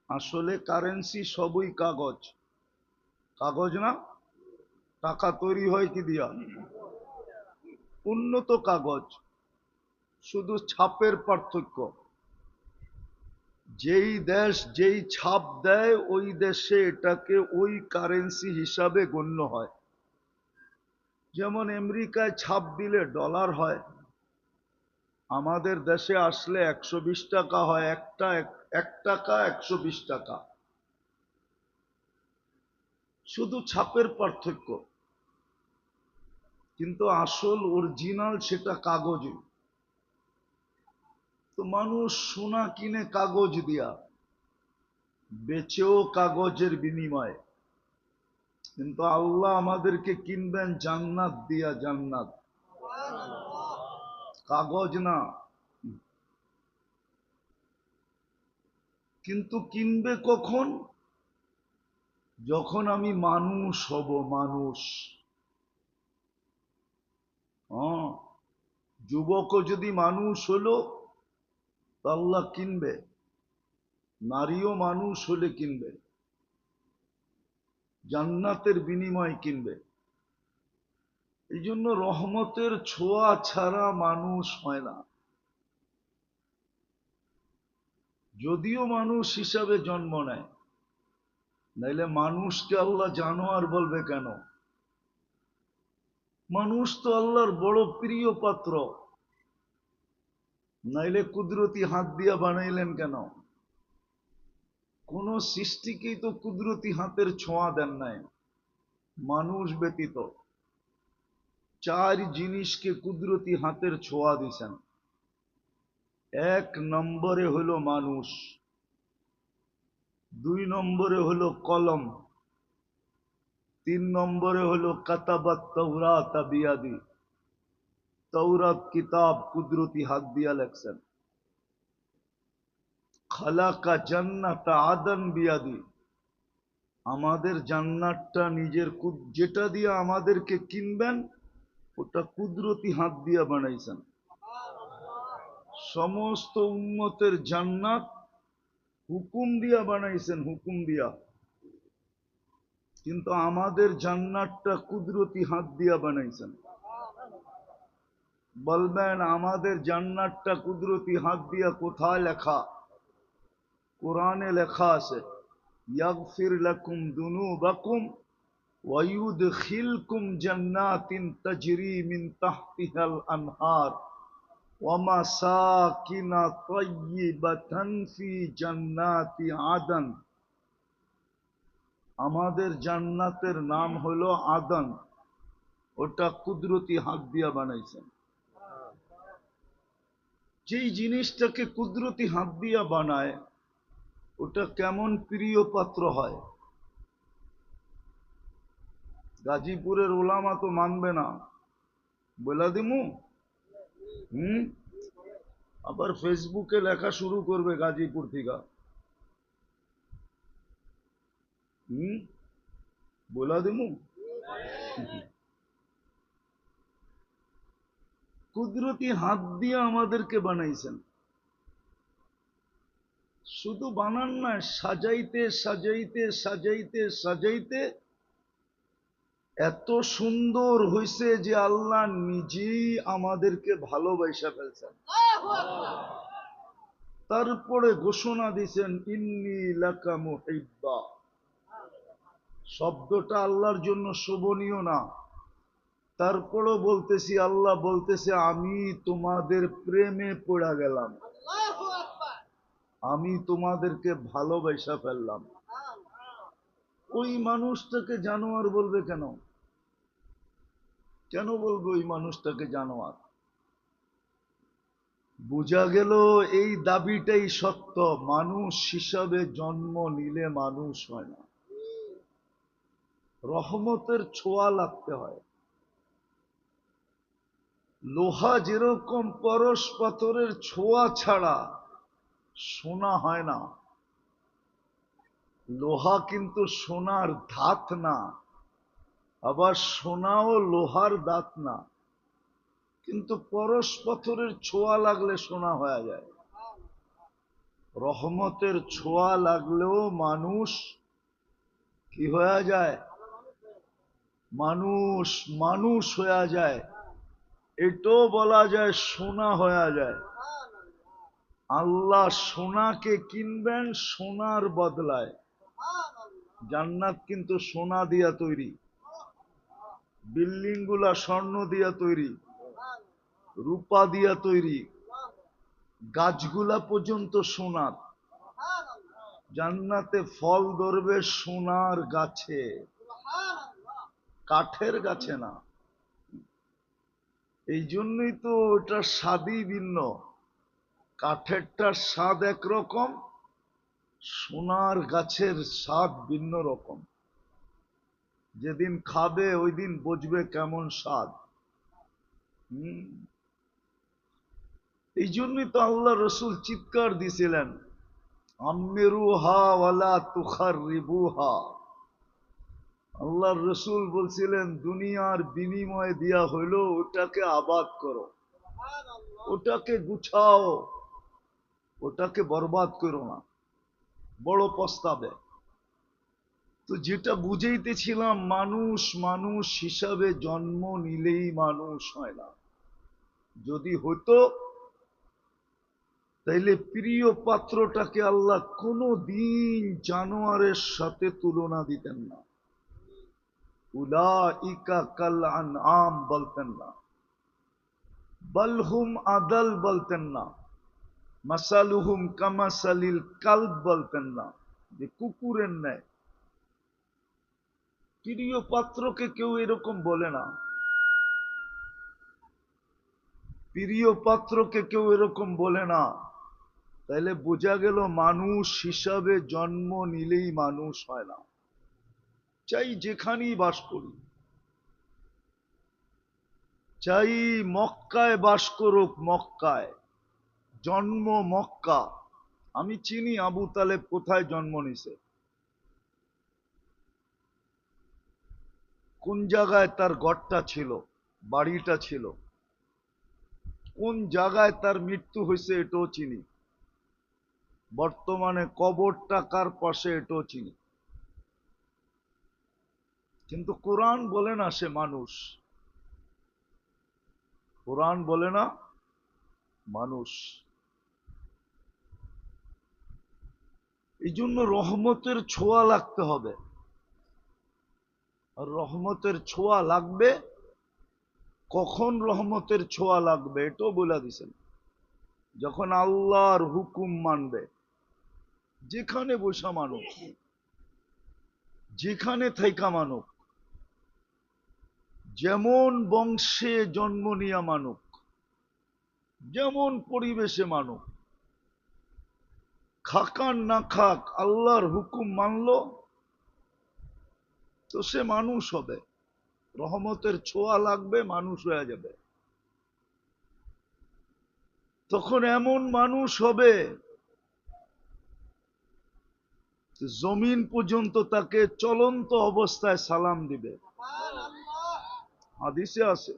আসলে কারেন্সি সবই কাগজ। কাগজ না? টাকা তৈরি হয় কি দিয়া? উন্নত কাগজ, শুধু ছাপের পার্থক্য। যেই দেশ যেই ছাপ দেয় ওই দেশে এটাকে ওই কারেন্সি হিসাবে গণ্য হয়। যেমন আমেরিকায় ছাপ দিলে ডলার হয়, আমাদের দেশে আসলে 120 টাকা হয়। এক টাকা 120 টাকা, শুধু ছাপের পার্থক্য। কিন্তু আসল অরিজিনাল সেটা কাগজে। তো মানুষ সোনা কিনে কাগজ দিয়া, বেচেও কাগজের বিনিময়ে। কিন্তু আল্লাহ আমাদেরকে কিনবেন জান্নাত দিয়া, জান্নাত, কাগজ না। কিন্তু কিনবে কখন? যখন আমি মানুষ হব, মানুষ। হ্যাঁ, যুবকও যদি মানুষ হলো তো আল্লাহ কিনবে, নারীও মানুষ হলে কিনবে, জান্নাতের বিনিময় কিনবে। এই জন্য রহমতের ছোঁয়া ছাড়া মানুষ হয় না। যদিও মানুষ হিসাবে জন্ম নেয়, নাইলে মানুষকে আল্লাহ জানোয়ার বলবে কেন? মানুষ তো আল্লাহর বড় প্রিয় পাত্র, নাইলে কুদরতি হাত দিয়া বানাইলেন কেন? কোন সৃষ্টিকেই তো কুদরতি হাতের ছোঁয়া দেন নাই, মানুষ ব্যতীত। চার জিনিসকে কুদরতি হাতের ছোঁয়া দিছেন। এক নম্বরে হলো মানুষ, দুই নম্বরে হলো কলম, তিন নম্বরে হলো কাতাবাত তাওরাত বিয়াদি, তৌরাত কিতাব কুদরতি হাত দিয়া লেখছেন। খালাকা জান্নাত আদন বিয়াদি, আমাদের জান্নাতটা নিজের যেটা দিয়ে আমাদেরকে কিনবেন ওটা কুদরতি হাত দিয়া বানাইছেন। সমস্ত উম্মতের জান্নাত হুকুম দিয়া বানাইছেন, হুকুম দিয়া। কিন্তু আমাদের জান্নাতটা কুদরতি হাত দিয়া বানাইছেন। বলবেন আমাদের জান্নাতটা কুদরতি হাত দিয়া কোথায় লেখা? কোরআনে লেখা আছে, ইয়াগফির লাকুম যুনুবাকুম ওয়া ইউদখিলকুম জান্নাতিন তাজরি মিন তাহতিহাল আনহার ওয়া মাসাকিন তাইয়্যিবাতান ফি জান্নাতি আদন। আমাদের জান্নাতের নাম হলো আদন, ওটা কুদরতি হাত দিয়া বানাইছেন। যেই জিনিসটাকে কুদরতি হাত দিয়া বানায় ওটা কেমন প্রিয় পাত্র হয়? গাজীপুরের ওলামা তো মানবে না, বলা দিমু। হুম, আবার ফেসবুকে লেখা শুরু করবে গাজীপুর থেকে। হুম, বলা দিমু। কুদরতি হাত দিয়ে আমাদেরকে বানাইছেন। শুধু বানান না, সাজাইতে সাজাইতে সাজাইতে সাজাইতে এত সুন্দর হইছে যে আল্লাহ নিজেই আমাদেরকে ভালোবাসা ফেলছেন। তারপরে ঘোষণা দিছেন ইন্নী লাকা মুহিব্বা। শব্দটা আল্লাহর জন্য শোভনীয় না, তারপরও বলতেছি, আল্লাহ বলতেছে আমি তোমাদের প্রেমে পড়া গেলাম, আমি তোমাদেরকে ভালোবাসা ফেললাম। ওই মানুষটাকে জানোয়ার বলবে কেন? কেন বলবে ওই মানুষটাকে জানোয়ার? বোঝা গেল এই দাবিটাই সত্য, মানুষ হিসাবে জন্ম নিলে মানুষ হয় না, রহমতের ছোঁয়া লাগতে হয়। লোহা যেরকম পরশ পাথরের ছোঁয়া ছাড়া সোনা হয় না, লোহা কিন্তু সোনার ধাত না, আবার সোনাও লোহার দাঁত না। কিন্তু পরশ পাথরের ছোঁয়া লাগলে সোনা হয়ে যায়। রহমতের ছোঁয়া লাগলেও মানুষ কি হয়ে যায়? মানুষ মানুষ হয়ে যায়। এটাও বলা যায় সোনা হয়ে যায়। আল্লাহ সোনাকে কিনবেন সোনার বদলায়। জান্নাত কিন্তু সোনা দিয়া তৈরি, বিল্ডিং গুলা স্বর্ণ দিয়া তৈরি, রূপা দিয়া তৈরি, গাছগুলা পর্যন্ত সোনার। জান্নাতে ফল ধরবে সোনার গাছে, কাঠের গাছে না। এই জন্যই তো ওটার স্বাদই ভিন্ন। কাঠেরটার স্বাদ একরকম, সোনার গাছের স্বাদ ভিন্ন রকম। যেদিন খাবে ওই দিন বুঝবে কেমন স্বাদ। এই জন্যই তো আল্লাহ রসুল চিৎকার দিছিলেন, আম্মিরুহা ওয়ালা তুখাররিবুহা। আল্লাহর রসুল বলছিলেন দুনিয়ার বিনিময় দিয়া হইল ওটাকে আবাদ করো, ওটাকে গুছাও, ওটাকে বরবাদ করো না। বড় প্রস্তাবে তো যেটা বুঝাইতেছিলাম, মানুষ মানুষ হিসাবে জন্ম নিলেই মানুষ হয় না। যদি হতো তাইলে প্রিয় পাত্রটাকে আল্লাহ কোনো দিন জানোয়ারের সাথে তুলনা দিতেন না। উলাইকা কাল আনআম বলতেন না, বালহুম আদাল বলতেন না, মাসালুহুম কামাসালিল কালব বলতেন না, যে কুকুরের ন্যায়। প্রিয় পাত্রকে কেউ এরকম বলে না, প্রিয় পাত্রকে কেউ এরকম বলে না। তাইলে বোঝা গেল মানুষ হিসাবে জন্ম নিলেই মানুষ হয় না। চাই যেখানেই বাস করি, চাই মক্কায় বাস করুক, মক্কায় জন্ম মক্কা। আমি চিনি আবু তালেব কোথায় জন্ম নিছে, কোন জায়গায় তার ঘরটা ছিল, বাড়িটা ছিল, কোন জায়গায় তার মৃত্যু হয়েছে এটাও চিনি, বর্তমানে কবরটা কার পাশে এটাও চিনি। কিন্তু কোরআন বলে না সে মানুষ, কোরআন বলে না মানুষ। এই জন্য রহমতের ছোঁয়া লাগতে হবে। আর রহমতের ছোঁয়া লাগবে কখন? রহমতের ছোঁয়া লাগবে এটাও বলে দিছেন, যখন আল্লাহর হুকুম মানবে। যেখানে বসা মানুষ, যেখানে থাইকা মানুষ, যেমন বংশে জন্ম নিয়া মানুষ, যেমন পরিবেশে মানুষ, খাকান না খাক, আল্লাহর হুকুম মানলো তো সে মানুষ হবে। রহমতের ছোঁয়া লাগবে, মানুষ হয়ে যাবে। তখন এমন মানুষ হবে জমিন পর্যন্ত তাকে চলন্ত অবস্থায় সালাম দিবে। হাদিসে আছে,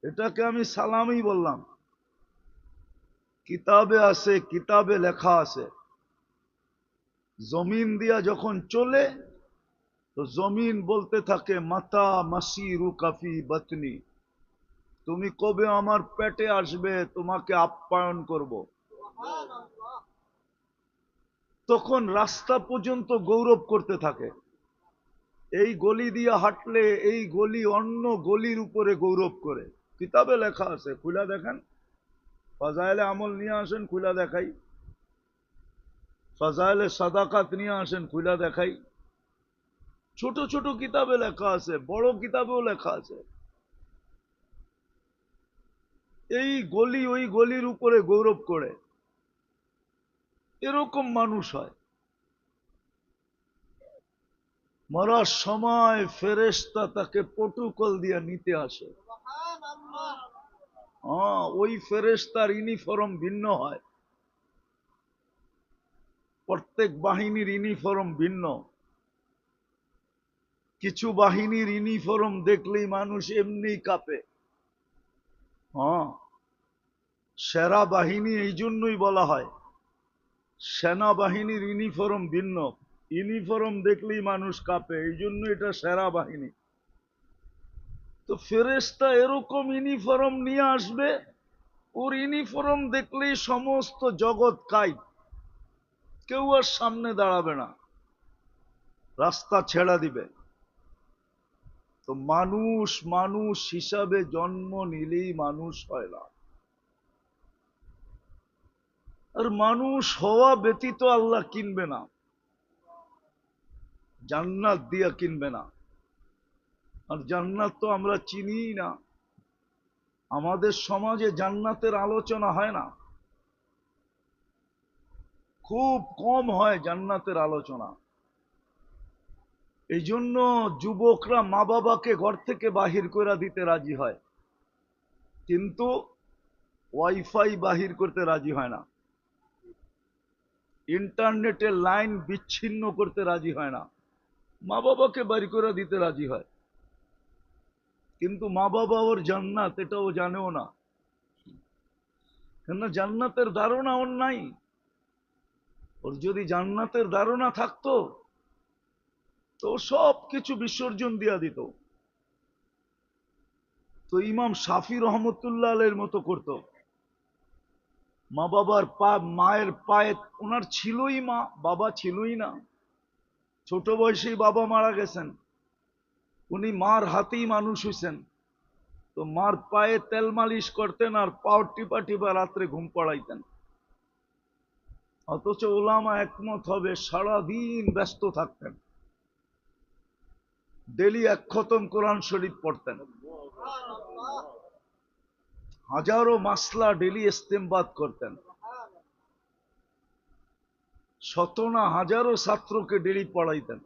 এটাকে আমি সালামই বললাম, কিতাবে আছে, কিতাবে লেখা আছে। জমিন দিয়া যখন চলে তো জমিন বলতে থাকে, মাতা মাসিরু কাফি বাতনি, তুমি কবে আমার পেটে আসবে, তোমাকে আপ্যায়ন করব। তখন রাস্তা পর্যন্ত গৌরব করতে থাকে। এই গলি দিয়ে হাঁটলে এই গলি অন্য গলির উপরে গৌরব করে। কিতাবে লেখা আছে, খুলা দেখেন, ফাজাইলে আমল নিয়ে আসেন, খুলা দেখাই। ফাজাইলে সাদাকাত নিয়ে আসেন, খুলা দেখাই। ছোট ছোট কিতাবে লেখা আছে, বড় কিতাবেও লেখা আছে। এই গলি ওই গলির উপরে গৌরব করে, এরকম মানুষ হয়। মরার সময় ফেরেশতা তাকে প্রটোকল দিয়ে নিতে আসে। ওই ফেরেশতার ইউনিফর্ম ভিন্ন হয়, প্রত্যেক বাহিনীর ইউনিফর্ম ভিন্ন। কিছু বাহিনীর ইউনিফর্ম দেখলেই মানুষ এমনি কাঁপে। সেরা বাহিনী এই জন্যই বলা হয়, সেনাবাহিনীর ইউনিফর্ম ভিন্ন, ইউনিফর্ম দেখলেই মানুষ কাঁপে, এই জন্য এটা সেরা বাহিনী। তো ফেরেশতা এরকম ইউনিফর্ম নিয়ে আসবে, ওর ইউনিফর্ম দেখলেই সমস্ত জগৎ কাঁপে, কেউ আর সামনে দাঁড়াবে না, রাস্তা ছেড়া দিবে। তো মানুষ মানুষ হিসাবে জন্ম নিলেই মানুষ হয় না, আর মানুষ হওয়া ব্যতীত আল্লাহ কিনবে না, জান্নাত দিয়া কিনবে না। আর জান্নাত তো আমরা চিনি না, আমাদের সমাজে জান্নাতের আলোচনা হয় না, খুব কম হয় জান্নাতের আলোচনা। এই জন্য যুবকরা মা বাবাকে ঘর থেকে বাহির করে দিতে রাজি হয়, কিন্তু ওয়াইফাই বাহির করতে রাজি হয় না, ইন্টারনেটের লাইন বিচ্ছিন্ন করতে রাজি হয় না। মা বাবাকে বাড়ি করে দিতে রাজি হয়, কিন্তু মা বাবা ওর জান্নাত এটা ও জানেও না, কেন জান্নাতের ধারণা ওর নাই। ওর যদি জান্নাতের ধারণা থাকতো তো সব কিছু বিসর্জন দিয়া দিত। তো ইমাম শাফি রহমতুল্লাহ আলাইহির মতো করত, মা বাবার মায়ের পায়ে, ওনার ছিলই মা, বাবা ছিলই না, ছোট বয়সেই বাবা মারা গেছেন, উনি মার হাতেই মানুষ হইছেন। তো মার পায়ে তেল মালিশ করতেন আর পাও টিপা টিপা রাত্রে ঘুম পড়াইতেন। অথচ ওলামা একমত হবে সারাদিন ব্যস্ত থাকতেন, ডেলি এক খতম কোরআন শরীফ পড়তেন, হাজারো মাসলা ডেলি ইস্তেমবাদ করতেন, শত না হাজারো ছাত্রকে ডেলি পড়াইতেন।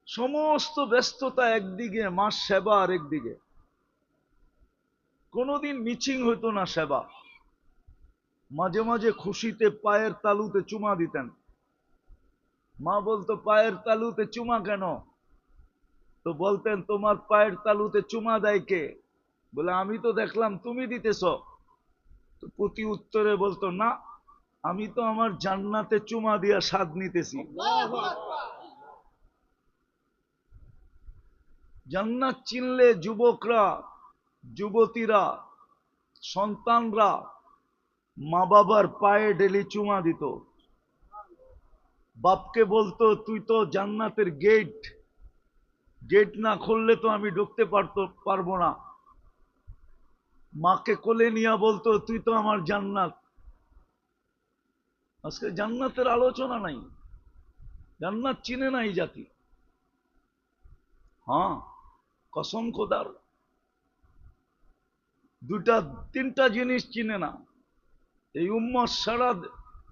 সমস্ত ব্যস্ততা একদিকে, মাস সেবা আর একদিকে, কোনোদিন মিচিং হইতো না সেবা। মাঝে মাঝে খুশিতে পায়ের তালুতে চুমা দিতেন, মা বলতো পায়ের তালুতে চুমা কেন? তো বলতেন তোমার পায়ের তালুতে চুমা দেয় কে? বলে আমি তো দেখলাম তুমি দিতেছ। তো প্রতি উত্তরে বলতো না, আমি তো আমার জান্নাতে চুমা দিয়া স্বাদ নিতেছি। জান্নাত চিনলে যুবকরা, যুবতীরা, সন্তানরা মা বাবার পায়ে ডেলি চুমা দিত। বাপকে বলতো তুই তো জান্নাতের গেট, গেট না খুললে তো আমি ঢুকতে পারবো না। মাকে কোলে নিয়ে বলতো তুই তো আমার জান্নাত। আজকে জান্নাতের আলোচনা নাই, জান্নাত চিনে না এই জাতি। হ্যাঁ, কসম খোদার, দুটা তিনটা জিনিস চিনে না এই উম্মত।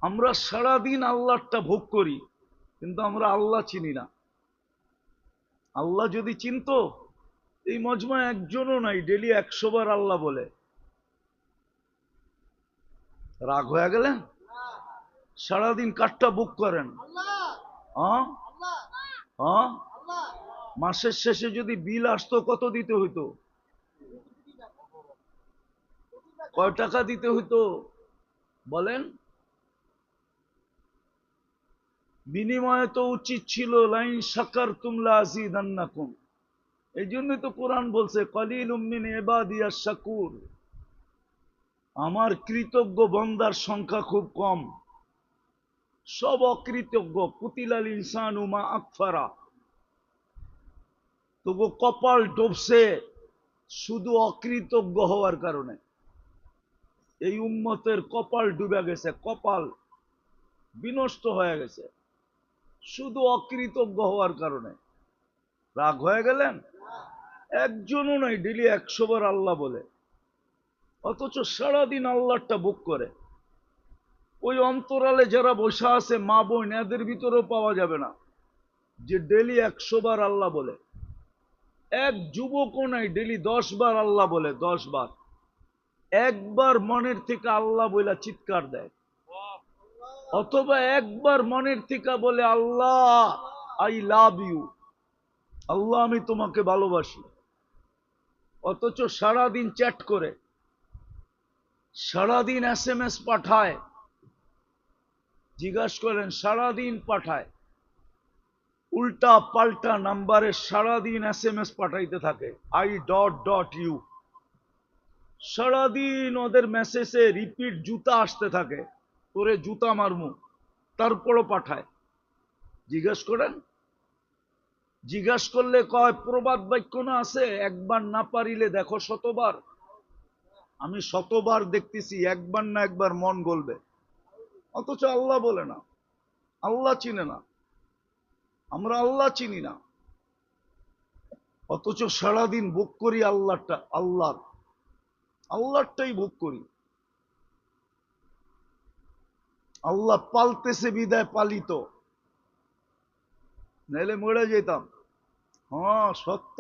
আমরা সারাদিন আল্লাহটা ভোগ করি, কিন্তু আমরা আল্লাহ চিনি না। আল্লাহ যদি চিনতো, এই মজমা একজনও নাই ডেলি 100 বার আল্লাহ বলে। রাগ হয়ে গেলেন? সারাদিন কাঠটা বুক করেন। হ্যাঁ হ্যাঁ, মাসের শেষে যদি বিল আসতো কত দিতে হইতো? কয় টাকা দিতে হইতো বলেন? বিনিময়ে তো উচিত ছিল লাইন শাকারতুম লাযিদান্নাকুম। এই জন্যই তো কোরআন বলছে কলিলুম মিন ইবাদিয়াশ শাকুর, আমার কৃতজ্ঞ বান্দার সংখ্যা খুব কম, সব অকৃতজ্ঞ। কুতিলাল ইনসানু মা আকফারা, তবু কপাল ডুবছে শুধু অকৃতজ্ঞ হওয়ার কারণে। এই উম্মতের কপাল ডুবে গেছে, কপাল বিনষ্ট হয়ে গেছে শুধু অকৃতজ্ঞ হওয়ার কারণে। রাগ হয়ে গেলেন? একজনও নাই ডেলি 100 বার আল্লাহ বলে, অথচ সারাদিন আল্লাহটা বুক করে। ওই অন্তরালে যারা বসা আছে মা বোন, এদের ভিতরেও পাওয়া যাবে না যে ডেলি 100 বার আল্লাহ বলে। এক যুবকও নাই ডেলি 10 বার আল্লাহ বলে, 10 বার। একবার মনের থেকে আল্লাহ বইলা চিৎকার দেয়, অথবা একবার মনের থেকে বলে আল্লাহ আই লাভ ইউ, আল্লাহ আমি তোমাকে ভালোবাসি। অথচ সারাদিন চ্যাট করে, সারাদিন SMS পাঠায়, জিজ্ঞাসা করেন, সারাদিন পাঠায়, উল্টা পাল্টা নাম্বারে সারাদিন SMS পাঠাইতে থাকে, I.U। সারাদিন ওদের মেসেজে রিপিট জুতা আসতে থাকে, তোরে জুতা মারমু, তারপরও পাঠায়। জিজ্ঞাসা করেন, জিজ্ঞাসা করলে কয় প্রবাদ বাক্য না আছে, একবার না পারিলে দেখো শতবার। আমি শতবার দেখতেছি, একবার না একবার মন গলবে। অথচ আল্লাহ বলে না, আল্লাহ চিনে না, আমরা আল্লাহ চিনি না, অথচ সারাদিন ভোগ করি আল্লাহটাই ভোগ করি। আল্লাহ পালতেছে বিদায় পালিত, নাইলে মরে যেতাম। হ্যাঁ সত্য,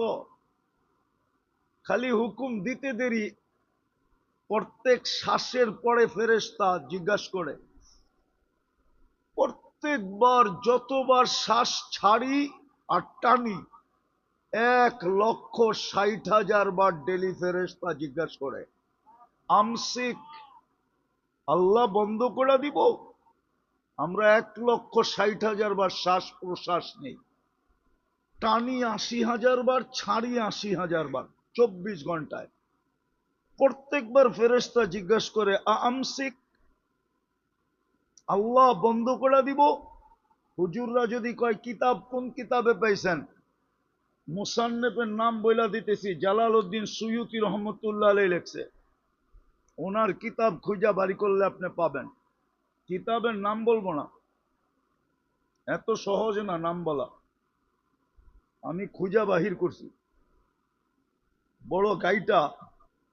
খালি হুকুম দিতে দেরি। প্রত্যেক শ্বাসের পরে ফেরেশতা জিজ্ঞাসা করে, প্রত্যেকবার যতবার শ্বাস ছাড়ি আর টানি 1,60,000 বার ডেলি ফেরেশতা জিজ্ঞাসা করে, আমসিক, আল্লাহ বন্ধ করে দিব? আমরা 1,60,000 বার শ্বাস প্রশ্বাস নেই, টানি 80,000 বার, ছাড়ি 80,000 বার 24 ঘন্টায়। প্রত্যেকবার ফেরেশতা জিজ্ঞাসা করে, আমসিক, আল্লাহ বন্ধ করে দিব? হুজুররা যদি কয় কিতাব কোন কিতাবে পাইছেন, মুসান্নেফের নাম বইলা দিতেছি, জালালউদ্দিন সুয়ুতি রহমতুল্লাহ আলাইহি লেখছে, ওনার কিতাব খুঁজা বাড়ি করলে আপনি পাবেন। কিতাবের নাম বলবো না, এত সহজ না নাম বলা, আমি খুঁজা বাহির করছি, বড় গাইটা।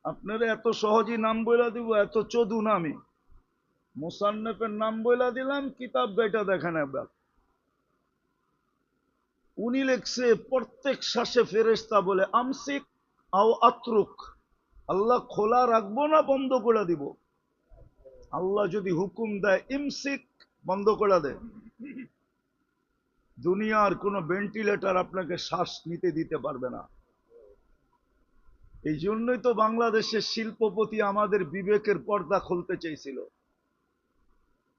আপনারা এত সহজেই নাম বইলা দিব, এত চোদু না আমি। মুসান্নেফের নাম বইলা দিলাম, কিতাব গাইটা দেখেন একবার। উনি লেখছে, প্রত্যেক শ্বাসে ফেরেশতা বলে, আমসিক আও আত্রুক, আল্লাহ খোলা রাখবো না বন্ধ করে দিব? আল্লাহ যদি হুকুম দেয় ইমসিক, বন্ধ করে দেয়। দুনিয়ার কোন ভেন্টিলেটর আপনাকে শ্বাস নিতে দিতে পারবে না। এই জন্যই তো বাংলাদেশের শিল্পপতি আমাদের বিবেকের পর্দা খুলতে চেয়েছিল।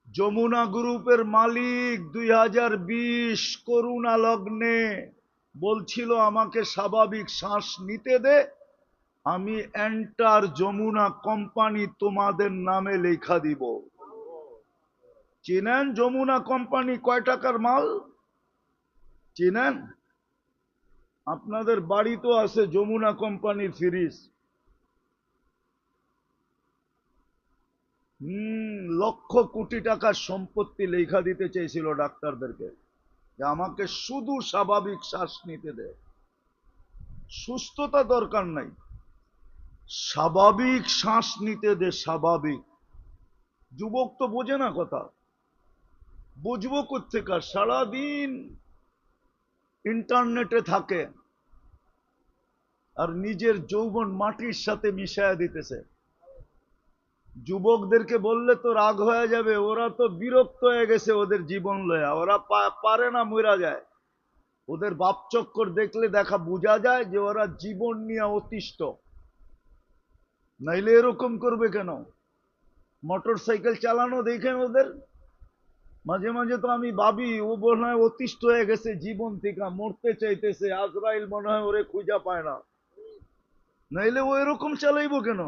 যমুনা গ্রুপের মালিক 2020 করুণা লগ্নে বলছিল, আমাকে স্বাভাবিক শ্বাস নিতে দে, আমি এন্টার যমুনা কোম্পানি তোমাদের নামে লেখা দিব। চিনেন যমুনা কোম্পানি কয় টাকার মাল? চিনেন? আপনাদের বাড়ি তো আছে যমুনা কোম্পানির ফ্রিজ। লক্ষ কোটি টাকার সম্পত্তি লেখা দিতে চেয়েছিল ডাক্তারদেরকে, যে আমাকে শুধু স্বাভাবিক শ্বাস নিতে দে, সুস্থতা দরকার নাই, স্বাভাবিক শ্বাস নিতে দে, স্বাভাবিক। যুবক তো বোঝে না কথা, বুঝবো কোত্থেকে? সারাদিন ইন্টারনেটে থাকে আর নিজের যৌবন মাটির সাথে মিশায়া দিতেছে। যুবকদেরকে বললে তো রাগ হয়ে যাবে, ওরা তো বিরক্ত হয়ে গেছে ওদের জীবন লয়া, ওরা পারে না, মরা যায়। ওদের বাপ চক্কর দেখলে বোঝা যায় যে ওরা জীবন নিয়ে অতিষ্ঠ, নাইলে এরকম করবে কেন? মোটর সাইকেল চালানো দেখেন ওদের, মাঝে মাঝে তো আমি ভাবি ও মনে হয় অতিষ্ঠ হয়ে গেছে জীবন থেকে, মরতে চাইতেছে, আজরাইল মনে হয় ওরে খুঁজা পায় না, নাইলে ও এরকম চালাইবো কেন?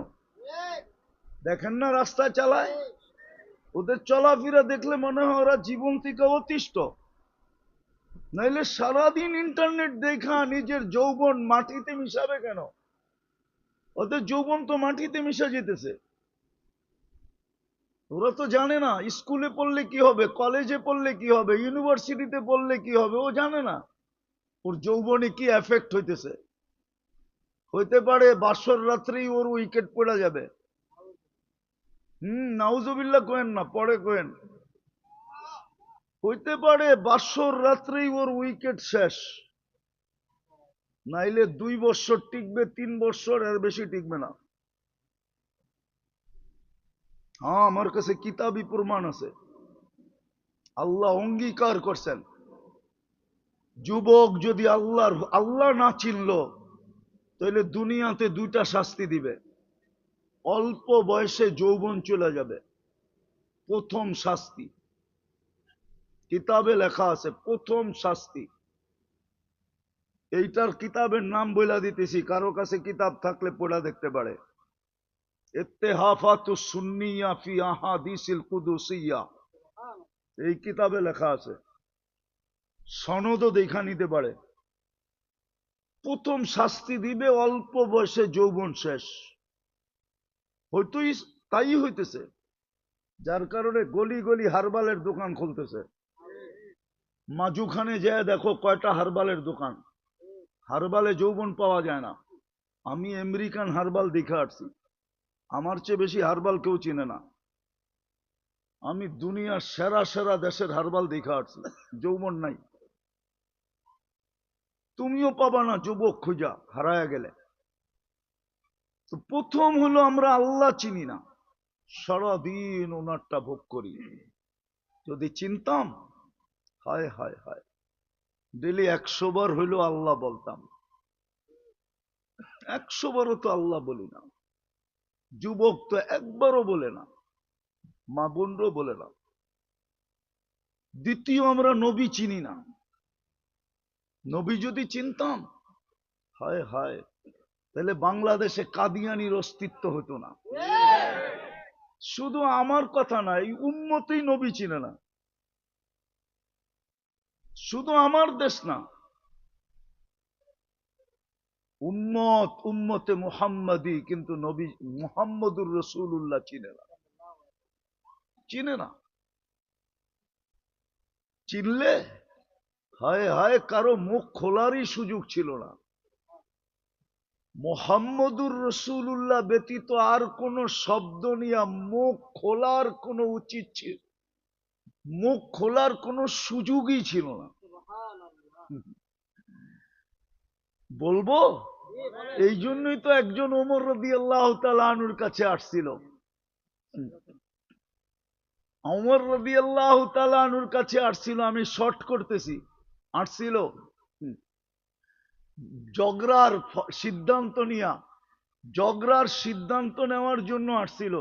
দেখেন না রাস্তায় চালায়, ওদের চলাফেরা দেখলে মনে হয় ওরা জীবন থেকে অতিষ্ঠ। নাইলে সারাদিন ইন্টারনেট দেখা নিজের যৌবন মাটিতে মিশাবে কেন? ওদের যৌবন তো মাটিতে মিশা যেতেছে। ওরা তো জানে না স্কুলে পড়লে কি হবে, কলেজে পড়লে কি হবে, ইউনিভার্সিটিতে পড়লে কি হবে, ও জানে না ওর যৌবনে কি এফেক্ট হইতেছে। হইতে পারে বাসর রাত্রেই ওর উইকেট পড়ে যাবে। নাউজুবিল্লাহ কোয়েন না, পরে কোয়েন। হইতে পারে বাসর রাত্রেই ওর উইকেট শেষ, নাইলে 2 বছর টিকবে, 3 বছর, এর বেশি টিকবে না। হ্যাঁ, আমার কাছে কিতাবি প্রমাণ আছে, আল্লাহ অঙ্গীকার করছেন, যুবক যদি আল্লাহ না চিনল, তাহলে দুনিয়াতে 2টা শাস্তি দিবে। অল্প বয়সে যৌবন চলে যাবে, প্রথম শাস্তি। কিতাবে লেখা আছে প্রথম শাস্তি। এইটার কিতাবের নাম বইলা দিতেছি, কারো কাছে কিতাব থাকলে পড়া দেখতে পারে। ইত্তেহাফাতুস সুন্নিয়া ফি আহাদিসিল কুদুসিয়া, এই কিতাবে লেখা আছে, সনদও দেখা নিতে পারে। প্রথম শাস্তি দিবে অল্প বয়সে যৌবন শেষ। হয়তো তাই হইতেছে, যার কারণে গলি গলি হারবালের দোকান খুলতেছে। মাজুখানে যায় দেখো কয়টা হারবালের দোকান। হারবালে যৌবন পাওয়া যায় না। আমি আমেরিকান হারবাল দেখে আসছি, আমার চেয়ে বেশি হারবাল কেউ চিনে না। আমি দুনিয়ার সেরা সেরা দেশের হারবাল দেখে আসছি, যৌবন নাই। তুমিও পাবা না যুবক খুঁজা হারায়া গেলে। তো প্রথম হলো আমরা আল্লাহ চিনি না, সারাদিন ওনারটা ভোগ করি। যদি চিনতাম, হায় হায় হায়, ডেলি 100 বার হইলো আল্লাহ বলতাম। 100 বারও তো আল্লাহ বলি না। যুবক তো একবারও বলে না, মা বোনরও বলে না। দ্বিতীয়, আমরা নবী চিনি না। নবী যদি চিনতাম, হায় হায়, তাহলে বাংলাদেশে কাদিয়ানির অস্তিত্ব হতো না। শুধু আমার কথা না, এই উম্মতেই নবী চিনে না। শুধু আমার দেশ না, উম্মত উম্মতে মুহাম্মাদি, কিন্তু নবী মুহাম্মদুর রাসূলুল্লাহ চিনে না। চিনে না। চিনলে হায় হায়, কারো মুখ খোলারই সুযোগ ছিল না। মুহাম্মদুর রাসূলুল্লাহ ব্যতীত আর কোন শব্দ নিয়ে মুখ খোলার কোন উচিত ছিল, মুখ খোলার কোন সুযোগই ছিল না। বলবো, এই জন্যই তো একজন ওমর রাদিয়াল্লাহু তাআলা আনহুর কাছে আসছিল। ওমর রাদিয়াল্লাহু তাআলা আনহুর কাছে আসছিল, আমি শর্ট করতেছি, আসছিল জগরার সিদ্ধান্ত নিয়া, জগরার সিদ্ধান্ত নেওয়ার জন্য আসছিল।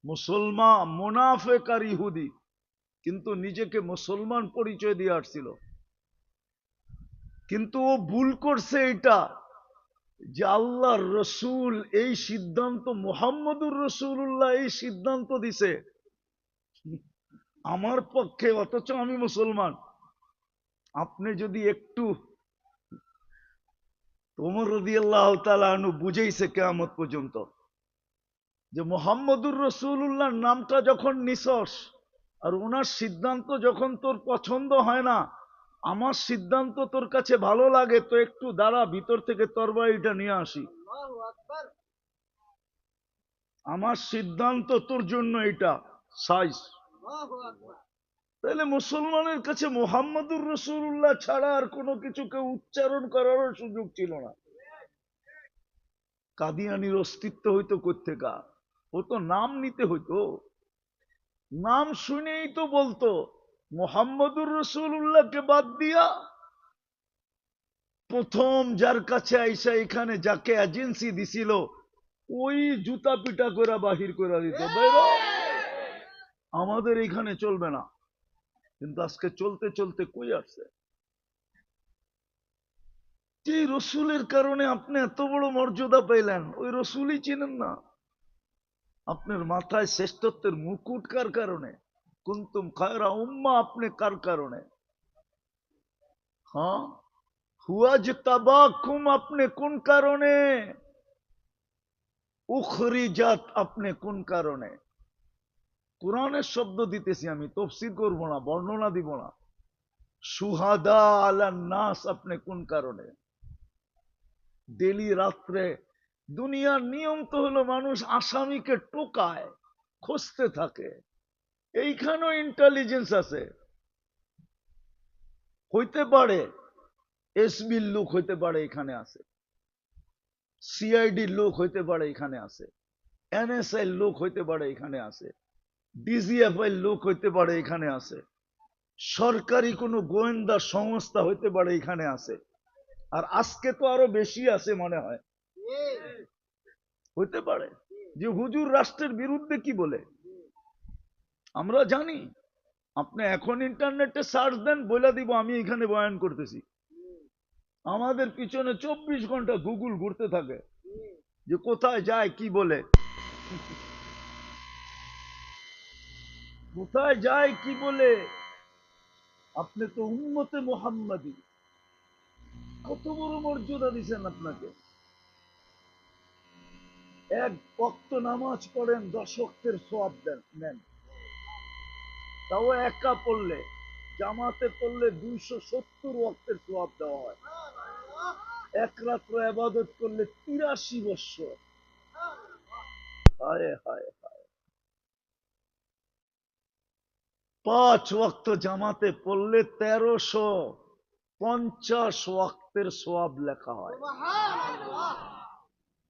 মুসলমান, মুনাফেক আর ইহুদি, কিন্তু নিজেকে মুসলমান পরিচয় দিয়ে আসছিল। কিন্তু ও ভুল করছে এটা, যে আল্লাহর রসুল এই সিদ্ধান্ত, মুহাম্মদুর রাসূলুল্লাহ এই সিদ্ধান্ত দিছে আমার পক্ষে, অথচ আমি মুসলমান। আপনি যদি একটু, ওমর রাদিয়াল্লাহু তাআলা আনহু বুঝাইছে কিয়ামত পর্যন্ত, যে মুহাম্মদুর রাসূলুল্লাহর নামটা যখন নিছস আর ওনার সিদ্ধান্ত যখন তোর পছন্দ হয় না, আমার সিদ্ধান্ত তোর কাছে ভালো লাগে, তো একটু দাঁড়া, ভিতর থেকে তরবারিটা নিয়ে আসি। আমার সিদ্ধান্ত তোর জন্য এটা সাইজ। তাহলে মুসলমানের কাছে মুহাম্মদুর রাসূলুল্লাহ ছাড়া আর কোনো কিছুকে উচ্চারণ করারও সুযোগ ছিল না। কাদিয়ানির অস্তিত্ব হইতো কোত্থেকা? ও তো নাম নিতে হইতো, নাম শুনেই তো বলতো। মুহাম্মদুর রাসূলুল্লাহকে বাদ দিয়া প্রথম যার কাছে আইসা এখানে যাকে এজেন্সি দিছিল, ওই জুতা পিটা করে বাহির করে দিত, আমাদের এখানে চলবে না। কিন্তু আজকে চলতে চলতে কই আসছে? যে রসুলের কারণে আপনি এত বড় মর্যাদা পাইলেন, ওই রসুলই চিনেন না। আপনার মাথায় শ্রেষ্ঠত্বের মুকুট কার কারণে? কুনতুম খায়রা উম্মাহ, আপনি কার কারণে? হ্যাঁ, হুয়াজতাবাকুম, আপনি কোন কারণে? উখরিজাত, আপনি কোন কারণে? কোরআনের শব্দ দিতেছি আমি, তাফসীর করব না, বর্ণনা দিব না। সুহাদা আলান নাস, আপনি কোন কারণে? ডেলি রাত্রে, দুনিয়ার নিয়ম তো হলো মানুষ আসামিকে টোকায়, খুঁজতে থাকে। এইখানেও ইন্টেলিজেন্স আছে। হইতে পারে এসবির লোক হইতে পারে এখানে আছে, সিআইডির লোক হইতে পারে এখানে আছে, এনএসআই লোক হইতে পারে এখানে আছে, ডিজিএফআই লোক হইতে পারে এখানে আছে, সরকারি কোনো গোয়েন্দা সংস্থা হইতে পারে এখানে আছে। আর আজকে তো আরো বেশি আছে মনে হয়। হইতে পারে যে হুজুর রাষ্ট্রের বিরুদ্ধে কি বলে আমরা জানি, আপনি এখন ইন্টারনেটে সার্চ দেন, বলে দিব আমি এখানে বয়ান করতেছি। আমাদের পিছনে 24 ঘন্টা গুগল ঘুরতে থাকে যে কোথায় যায় কি বলে, কোথায় যায় কি বলে। আপনি তো উম্মতে মুহাম্মাদি, কত বড় মর্যাদা দিচ্ছেন আপনাকে। এক ওয়াক্ত নামাজ পড়েন, 10 ওয়াক্তের সওয়াব নেন, তাও একা পড়লে। জামাতে পড়লে 270 ওয়াক্তের সওয়াব দেওয়া হয়। এক রাত্র ইবাদত করলে 83 বছর। হায় হায় হায়। 5 ওয়াক্ত জামাতে পড়লে 1350 ওয়াক্তের সওয়াব লেখা হয়।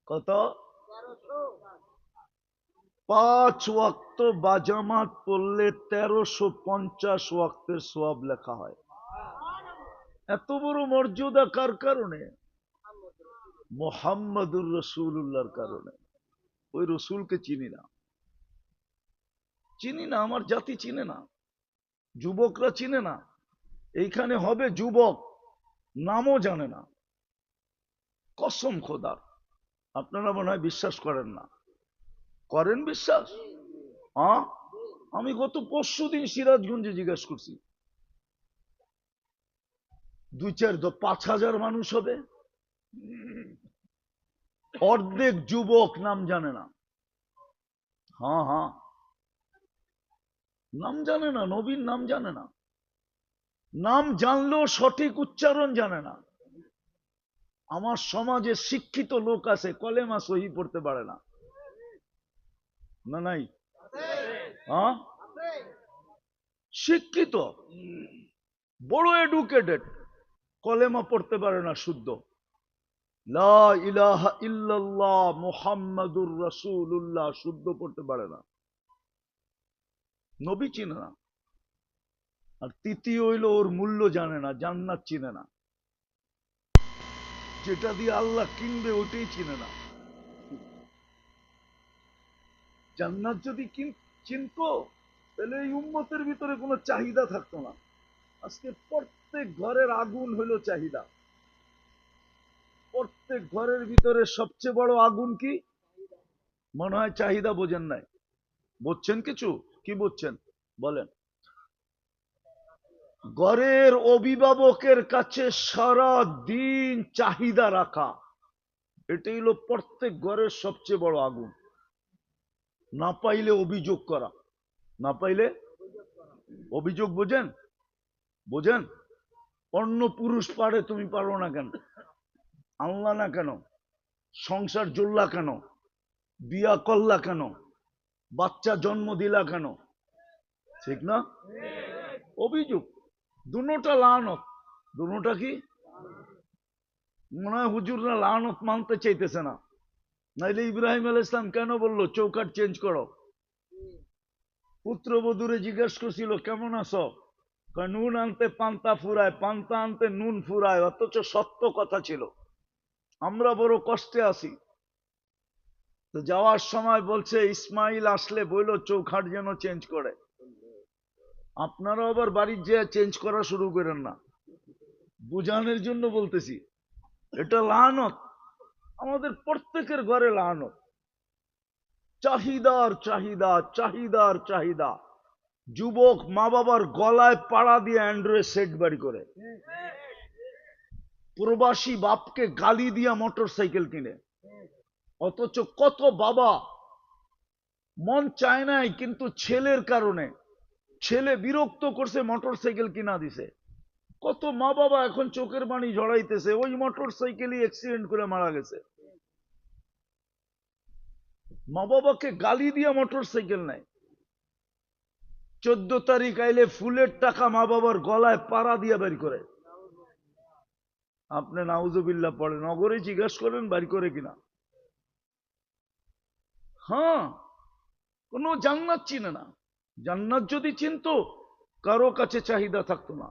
কত? 5 ওয়াক্ত বাজামাত পড়লে 1350 ওয়াক্তের সওয়াব লেখা হয়। এত বড় মর্যাদা কার কারণে? মুহাম্মাদুর রাসূলুল্লাহর কারণে। ওই রসুলকে চিনি না, চিনি না, আমার জাতি চিনে না, যুবকরা চিনে না। এইখানে হবে যুবক, নামও জানে না। কসম খোদার, আপনারা মনে হয় বিশ্বাস করেন না। করেন বিশ্বাস? হ্যাঁ, আমি গত পরশুদিন সিরাজগঞ্জে জিজ্ঞাসা করছি, 5,000 মানুষ হবে, অর্ধেক যুবক নাম জানে না। হ্যাঁ হ্যাঁ, নাম জানে না, নবীর নাম জানে না। নাম জানলেও সঠিক উচ্চারণ জানে না। আমার সমাজে শিক্ষিত লোক আছে, কলেমা সহি পড়তে পারে না। না নাই? হ্যাঁ, শিক্ষিত, বড় এডুকেটেড, কলেমা পড়তে পারে না শুদ্ধ। লা ইলাহা ইল্লাল্লাহ মুহাম্মাদুর রাসূলুল্লাহ শুদ্ধ পড়তে পারে না, নবী চিনে না। আর তৃতীয় হইল ওর মূল্য জানে না, জান্নাত চিনে না। যেটা দিয়ে আল্লাহ কিনবে ওটাই চিনে না। জান্নাত যদি চিনতো, তাহলে এই উম্মতের ভিতরে কোনো চাহিদা থাকতো না। আজকে প্রত্যেক ঘরের আগুন হইল চাহিদা। প্রত্যেক ঘরের ভিতরে সবচেয়ে বড় আগুন কি? মনে হয় চাহিদা বোঝেন নাই। বুঝছেন কিছু? কি বুঝছেন বলেন? ঘরের অভিভাবকের কাছে সারা দিন চাহিদা রাখা, এটাই হলো প্রত্যেক ঘরের সবচেয়ে বড় আগুন। না পাইলে অভিযোগ করা, না পাইলে অভিযোগ। বোঝেন? বোঝেন? অন্য পুরুষ পারে, তুমি পারো না কেন? আনলা না কেন? সংসার জল্লা কেন? বিয়া করলা কেন? বাচ্চা জন্ম দিলা কেন? ঠিক না? অভিযোগ। দুটা লানত। দুটা কি? মনে হয় হুজুররা লানত মানতে চাইতেছে না। নাইলে ইব্রাহিম আলাইহিস সালাম কেন বললো চৌকাট চেঞ্জ করো? পুত্রবধূরে জিজ্ঞেস করছিল কেমন আছো, নুন আনতে পান্তা ফুরায়, পান্তা আনতে নুন ফুরায়, অথচ সত্য কথা ছিল। আমরা বড় কষ্টে আছি। তো যাওয়ার সময় বলছে ইসমাইল আসলে বললো চৌখাট যেন চেঞ্জ করে। আপনারা আবার বাড়ির যে চেঞ্জ করা শুরু করেন না, বুঝানোর জন্য বলতেছি। এটা লানত, আমাদের প্রত্যেকের ঘরে লানত। চাহিদার চাহিদা, চাহিদার চাহিদা। যুবক মা বাবার গলায় পাড়া দিয়ে অ্যান্ড্রয়েড সেট বাড়ি করে, প্রবাসী বাপকে গালি দিয়া মোটর সাইকেল কিনে। অথচ কত বাবা মন চায় নাই, কিন্তু ছেলের কারণে ছেলে বিরক্ত করছে, মোটর সাইকেল কিনা দিছে। কত মা বাবা এখন চোখের পানি ঝরাইতেছে, ওই মোটর সাইকেলই অ্যাক্সিডেন্ট করে মারা গেছে। মা বাবাকে গালি দিয়া মোটর সাইকেল নেয়। 14 তারিখ আইলে ফুলের টাকা মা বাবার গলায় পাড়া দিয়া বের করে। আপনি নাউজুবিল্লাহ পড়েন, নগরে জিজ্ঞাসা করেন বাড়ি করে কিনা। হ্যাঁ, কোন জান্নাত চিনে না। জান্নাত যদি চিনতো, কারো কাছে চাহিদা থাকতো না।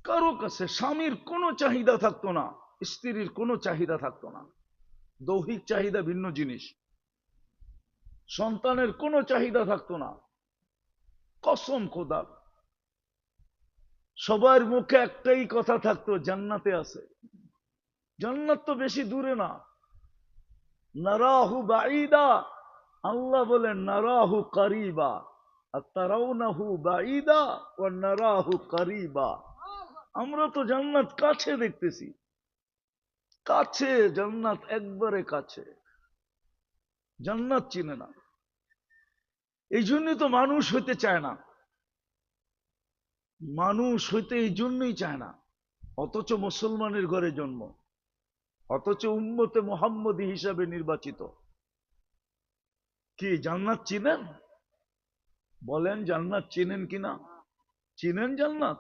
কারো কাছে স্বামীর কোনো চাহিদা থাকতো না, স্ত্রীর কোনো চাহিদা থাকতো না। দৈহিক চাহিদা ভিন্ন জিনিস। সন্তানের কোনো চাহিদা থাকতো না। কসম খোদার। সবার মুখে একটাই কথা থাকতো, জান্নাতে আছে। জান্নাত তো বেশি দূরে না। নারাহু বাঈদা, আল্লাহ বলেন নারাহু কারিবা, আর তারাউনাহু বাঈদা ওয়া নারাহু কারিবা। আমরা তো জান্নাত কাছে দেখতেছি, কাছে জান্নাত, একবারে কাছে। জান্নাত চিনে না, এই জন্যই তো মানুষ হইতে চায় না। মানুষ হইতে এই জন্যই চায় না, অথচ মুসলমানের ঘরে জন্ম, অথচ উম্মতে মুহাম্মদী হিসাবে নির্বাচিত। কি জান্নাত চিনেন? বলেন জান্নাত চিনেন কিনা? চিনেন জান্নাত?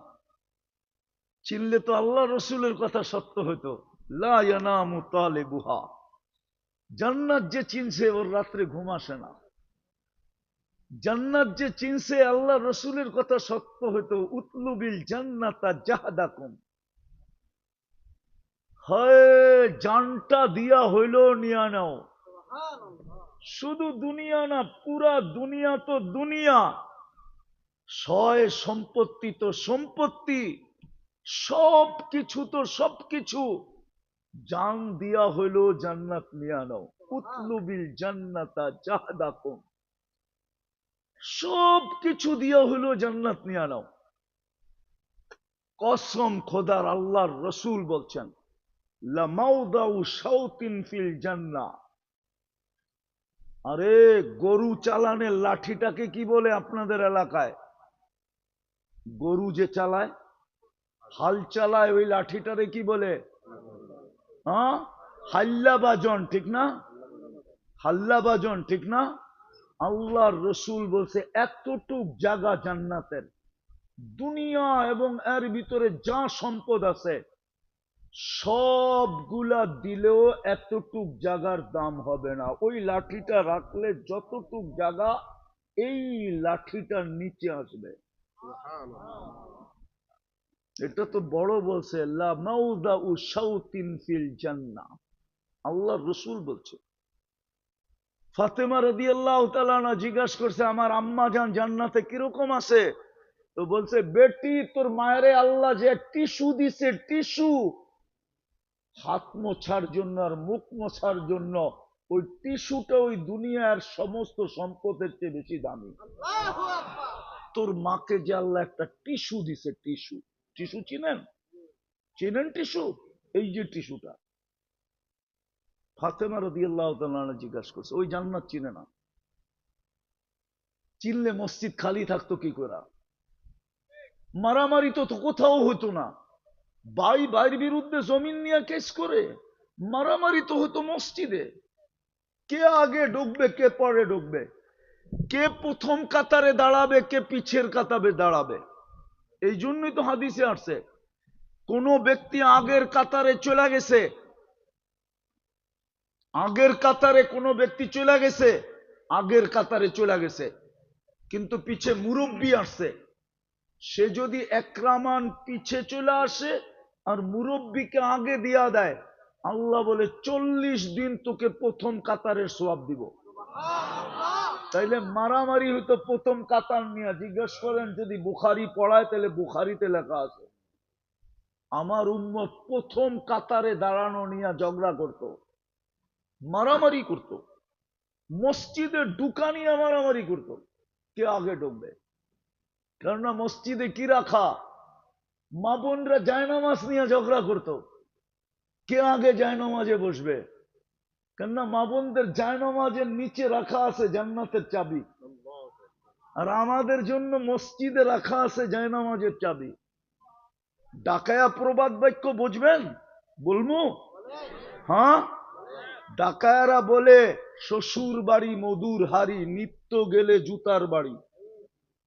চিনলে তো আল্লাহ রসুলের কথা সত্য হইতো, লা ইয়ানামু তালিবুহা। জান্নাত যে চিনছে ওর রাত্রে ঘুম আসে না। জান্নাত যে চিনছে, আল্লাহ রসুলের কথা সত্য হইতো, উতলুবিল জান্নাতা জাহাদাকুম। হয় জানটা দিয়া হইল নিয়া নাও। শুধু দুনিয়া না, পুরা দুনিয়া তো দুনিয়া, সয় সম্পত্তি তো সম্পত্তি, সব কিছু তো সবকিছু, জান দিয়া হইল জান্নাত নিয়া নাও। উতলুবিল জান্নাতা জাহাদাকুম, সব কিছু দিয়া হইল জান্নাত নিয়া নাও। কসম খোদার, আল্লাহর রসুল বলছেন লামাউদাউ শাওতিন ফিল জান্নাহ। আরে গরু চালানের লাঠিটাকে কি বলে আপনাদের এলাকায়? গরু যে চালায়, হাল চালায়, ওই লাঠিটারে কি বলে? হ্যাঁ, হাল্লা বাজন, ঠিক না? হাল্লা বাজন, ঠিক না? আল্লাহর রসুল বলছে এতটুক জায়গা জান্নাতের, দুনিয়া এবং এর ভিতরে যা সম্পদ আছে সবগুলা দিলেও এতটুক জায়গার দাম হবে না। ওই লাঠিটা রাখলে যতটুক জায়গা এই লাঠিটার নিচে আসবে। এটা তো বড় বলছে, লা মাউদাউ শাওতিন ফিল জান্নাহ, আল্লাহ রসুল বলছে। ফাতেমা রাদিয়াল্লাহু তাআলা আনহা জিজ্ঞাসা করছে, আমার আম্মা জান জান্নাতে কিরকম আছে? তো বলছে, বেটি তোর মায়েরে আল্লাহ যে টিস্যু দিছে, টিস্যু, হাত মোছার জন্য আর মুখ মোছার জন্য, ওই টিস্যুটা ওই দুনিয়ার সমস্ত সম্পদের চেয়ে বেশি দামি। তোর মাকে যে আল্লাহ একটা টিস্যু দিছে, টিস্যু, টিস্যু চিনেন? চিনেন টিস্যু? এই যে টিস্যুটা। ফাতেমা রাদিয়াল্লাহু তাআলা আনহা জিজ্ঞাসা করছে, ওই জান্নাত চিনে না? চিনলে মসজিদ খালি থাকতো কি করে? মারামারি তো কোথাও হতো না। ভাই ভাইয়ের বিরুদ্ধে জমিন নিয়ে কেস করে মারামারি তো হতো মসজিদে। কে আগে ঢুকবে, কে পরে ঢুকবে, কে প্রথম কাতারে দাঁড়াবে, কে পিছের কাতারে দাঁড়াবে। এই জন্যই তো হাদিসে আসছে, কোন ব্যক্তি আগের কাতারে চলে গেছে, আগের কাতারে কোন ব্যক্তি চলে গেছে, আগের কাতারে চলে গেছে, কিন্তু পিছে মুরব্বী আসছে, সে যদি একরামান পিছে চলে আসে আর মুরব্বীকে আগে দিয়া দেয়, আল্লাহ বলে 40 দিন তোকে প্রথম কাতারের সওয়াব দিব। তাইলে মারামারি হইতো প্রথম কাতার নিয়ে। জিজ্ঞেস করেন, যদি বুখারী পড়ায় তাহলে বুখারীতে লেখা আছে আমার উম্মত প্রথম কাতারে দাঁড়ানো নিয়ে ঝগড়া করত, মারামারি করত, মসজিদে ঢুকা নিয়ে মারামারি করত, কে আগে ঢুকবে। কেননা মসজিদে কি রাখা, মা বোনরা জায়নামাজ নিয়ে ঝগড়া করত, কে আগে জায়নামাজে বসবে। কেননা মা বোনদের জায়নামাজের নিচে রাখা আছে জান্নাতের চাবি, আর আমাদের জন্য মসজিদে রাখা আছে জায়নামাজের চাবি। ডাকায়া প্রবাদ বাক্য বুঝবেন? বলবো? হ্যাঁ, ডাকায়ারা বলে শ্বশুর বাড়ি মধুর হাড়ি, নিত্য গেলে জুতার বাড়ি।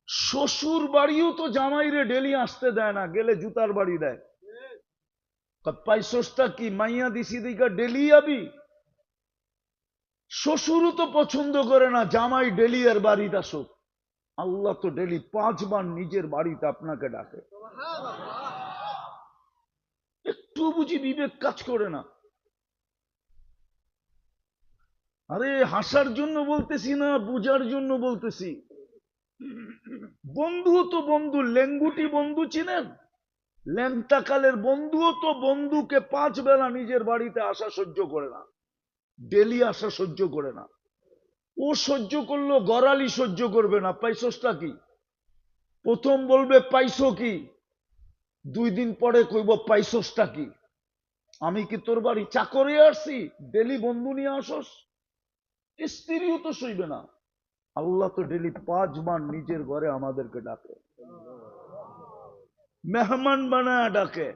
শ্বশুর বাড়িও তো জামাইরে ডেলি আসতে দেয় না, গেলে জুতার বাড়ি দেয়। পাইসোসটা কি মাইয়া দিছি দিকা ডেলি আবি? শ্বশুরও তো পছন্দ করে না জামাই ডেলি আর বাড়িতে আসুক। আল্লাহ তো ডেলি 5 বার নিজের বাড়িতে আপনাকে ডাকে। একটু বুঝি বিবেক কাজ করে না? আরে হাসার জন্য বলতেছি না, বুঝার জন্য বলতেছি। বন্ধুও তো বন্ধু, লেঙ্গুটি বন্ধু চিনেন? ল্যাংটাকালের বন্ধুও তো বন্ধুকে 5 বেলা নিজের বাড়িতে আসা সহ্য করে না, ডেলি আসা সহ্য করে না। ও সহ্য করলো, গড়ালি সহ্য করবে না। পাইছসটা কি? প্রথম বলবে পাইছো কি, 2 দিন পরে কইব পাইছসটা কি? আমি কি তোর বাড়ি চাকরে আসছি ডেলি বন্ধু নিয়ে আসস? স্ত্রীও তো সইবে না। আল্লাহ তো ডেলি 5 বার নিজের ঘরে আমাদেরকে ডাকে, মেহমান বানায় ডাকে,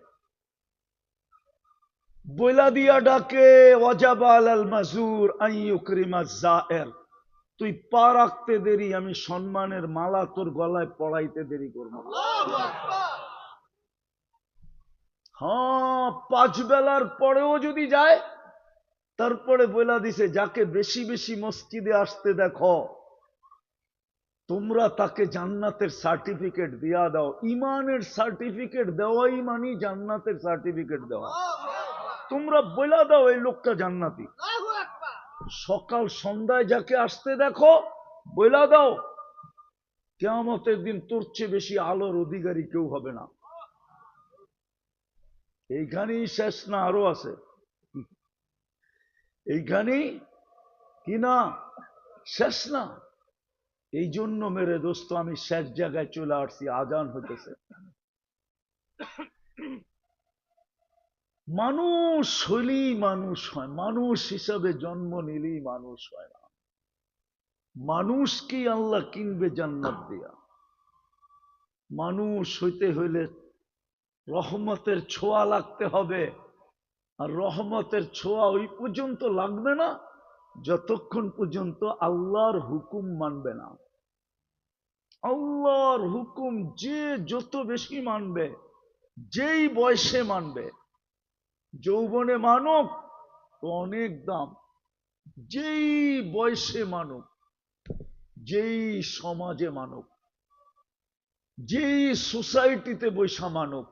বইলা দিয়া ডাকে, ওয়াজাবা আলাল মাজুর আন ইউকরিমা যায়ের। তুই পা রাখতে দেরি, আমি সম্মানের মালা তোর গলায় পড়াইতে দেরি করব। হ্যাঁ, 5 বেলার পরেও যদি যায়, তারপরে বইলা দিছে যাকে বেশি বেশি মসজিদে আসতে দেখো তোমরা তাকে জান্নাতের সার্টিফিকেট দিয়া দাও। ইমানের সার্টিফিকেট দেওয়াই মানে জান্নাতের সার্টিফিকেট দেওয়া। তোমরা বইলা দাও এই লোকটা জান্নাতি। সকাল সন্ধ্যায় যাকে আসতে দেখো বইলা দাও কিয়ামতের দিন তোর চেয়ে বেশি আলোর অধিকারী কেউ হবে না। এইখানেই শেষ না, আরো আছে? এইখানেই কি না, শেষ না? এই জন্য মেরে দোস্ত আমি শেষ জায়গায় চলে আসছি, আজান হইতেছে। মানুষ হইলেই মানুষ হয়, মানুষ হিসাবে জন্ম নিলেই মানুষ হয় না। মানুষকেই আল্লাহ কিনবে জান্নাত দিয়া। মানুষ হইতে হইলে রহমতের ছোঁয়া লাগতে হবে, আর রহমতের ছোঁয়া ওই পর্যন্ত লাগবে না যতক্ষণ পর্যন্ত আল্লাহর হুকুম মানবে না। আল্লাহর হুকুম যে যত বেশি মানবে, যেই বয়সে মানবে, যৌবনে মানুক তো অনেক দাম, যেই বয়সে মানুক, যেই সমাজে মানুক, যেই সোসাইটিতে বৈশা মানুক,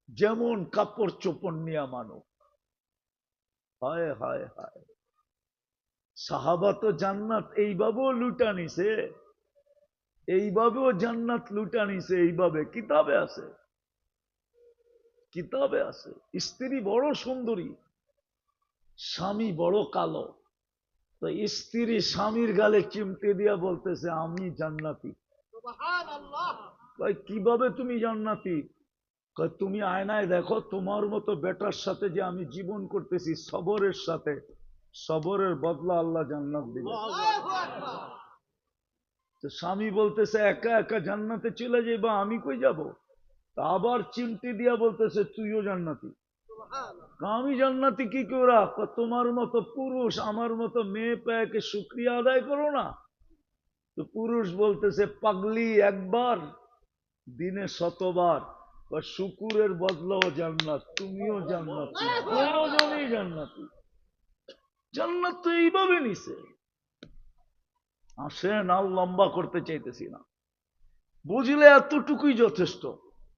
যেমন কাপড় চোপড় নিয়ে মানুক। হায় হায় হায়, সাহাবা তো জান্নাত এইভাবেও লুটা নিছে, এইভাবেও জান্নাত লুটা নিছে, এইভাবে কিতাবে আছে, কিতাবে আছে। স্ত্রী বড় সুন্দরী, স্বামী বড় কালো, তো স্ত্রী স্বামীর গালে চিমটে দিয়া বলতেছে আমি জান্নাতি। কিভাবে তুমি জান্নাতি? তুমি আয়নায় দেখো, তোমার মতো বেটার সাথে যে আমি জীবন করতেছি সবরের সাথে, সবরের বদলা আল্লাহ জান্নাত দিবে। তো স্বামী বলতেছে একা একা জান্নাতে চলে যাইবা, আমি কই যাব? আবার চিমটি দিয়া বলতেছে তুইও জান্নাতি। আমি জান্নাতি কি করে? তোমার মতো পুরুষ আমার মতো মেয়ে পেয়ে শুক্রিয়া আদায় করো না? তো পুরুষ বলতেছে পাগলি, একবার দিনে 100 বার, বা শুকুরের বদলাও জান্নাত, তুমিও জান্নাতি, দুজনেই জান্নাতি। জান্নাত তো এইভাবে নিছে। আসেন, আর লম্বা করতে চাইতেছি না, বুঝলে এতটুকুই যথেষ্ট,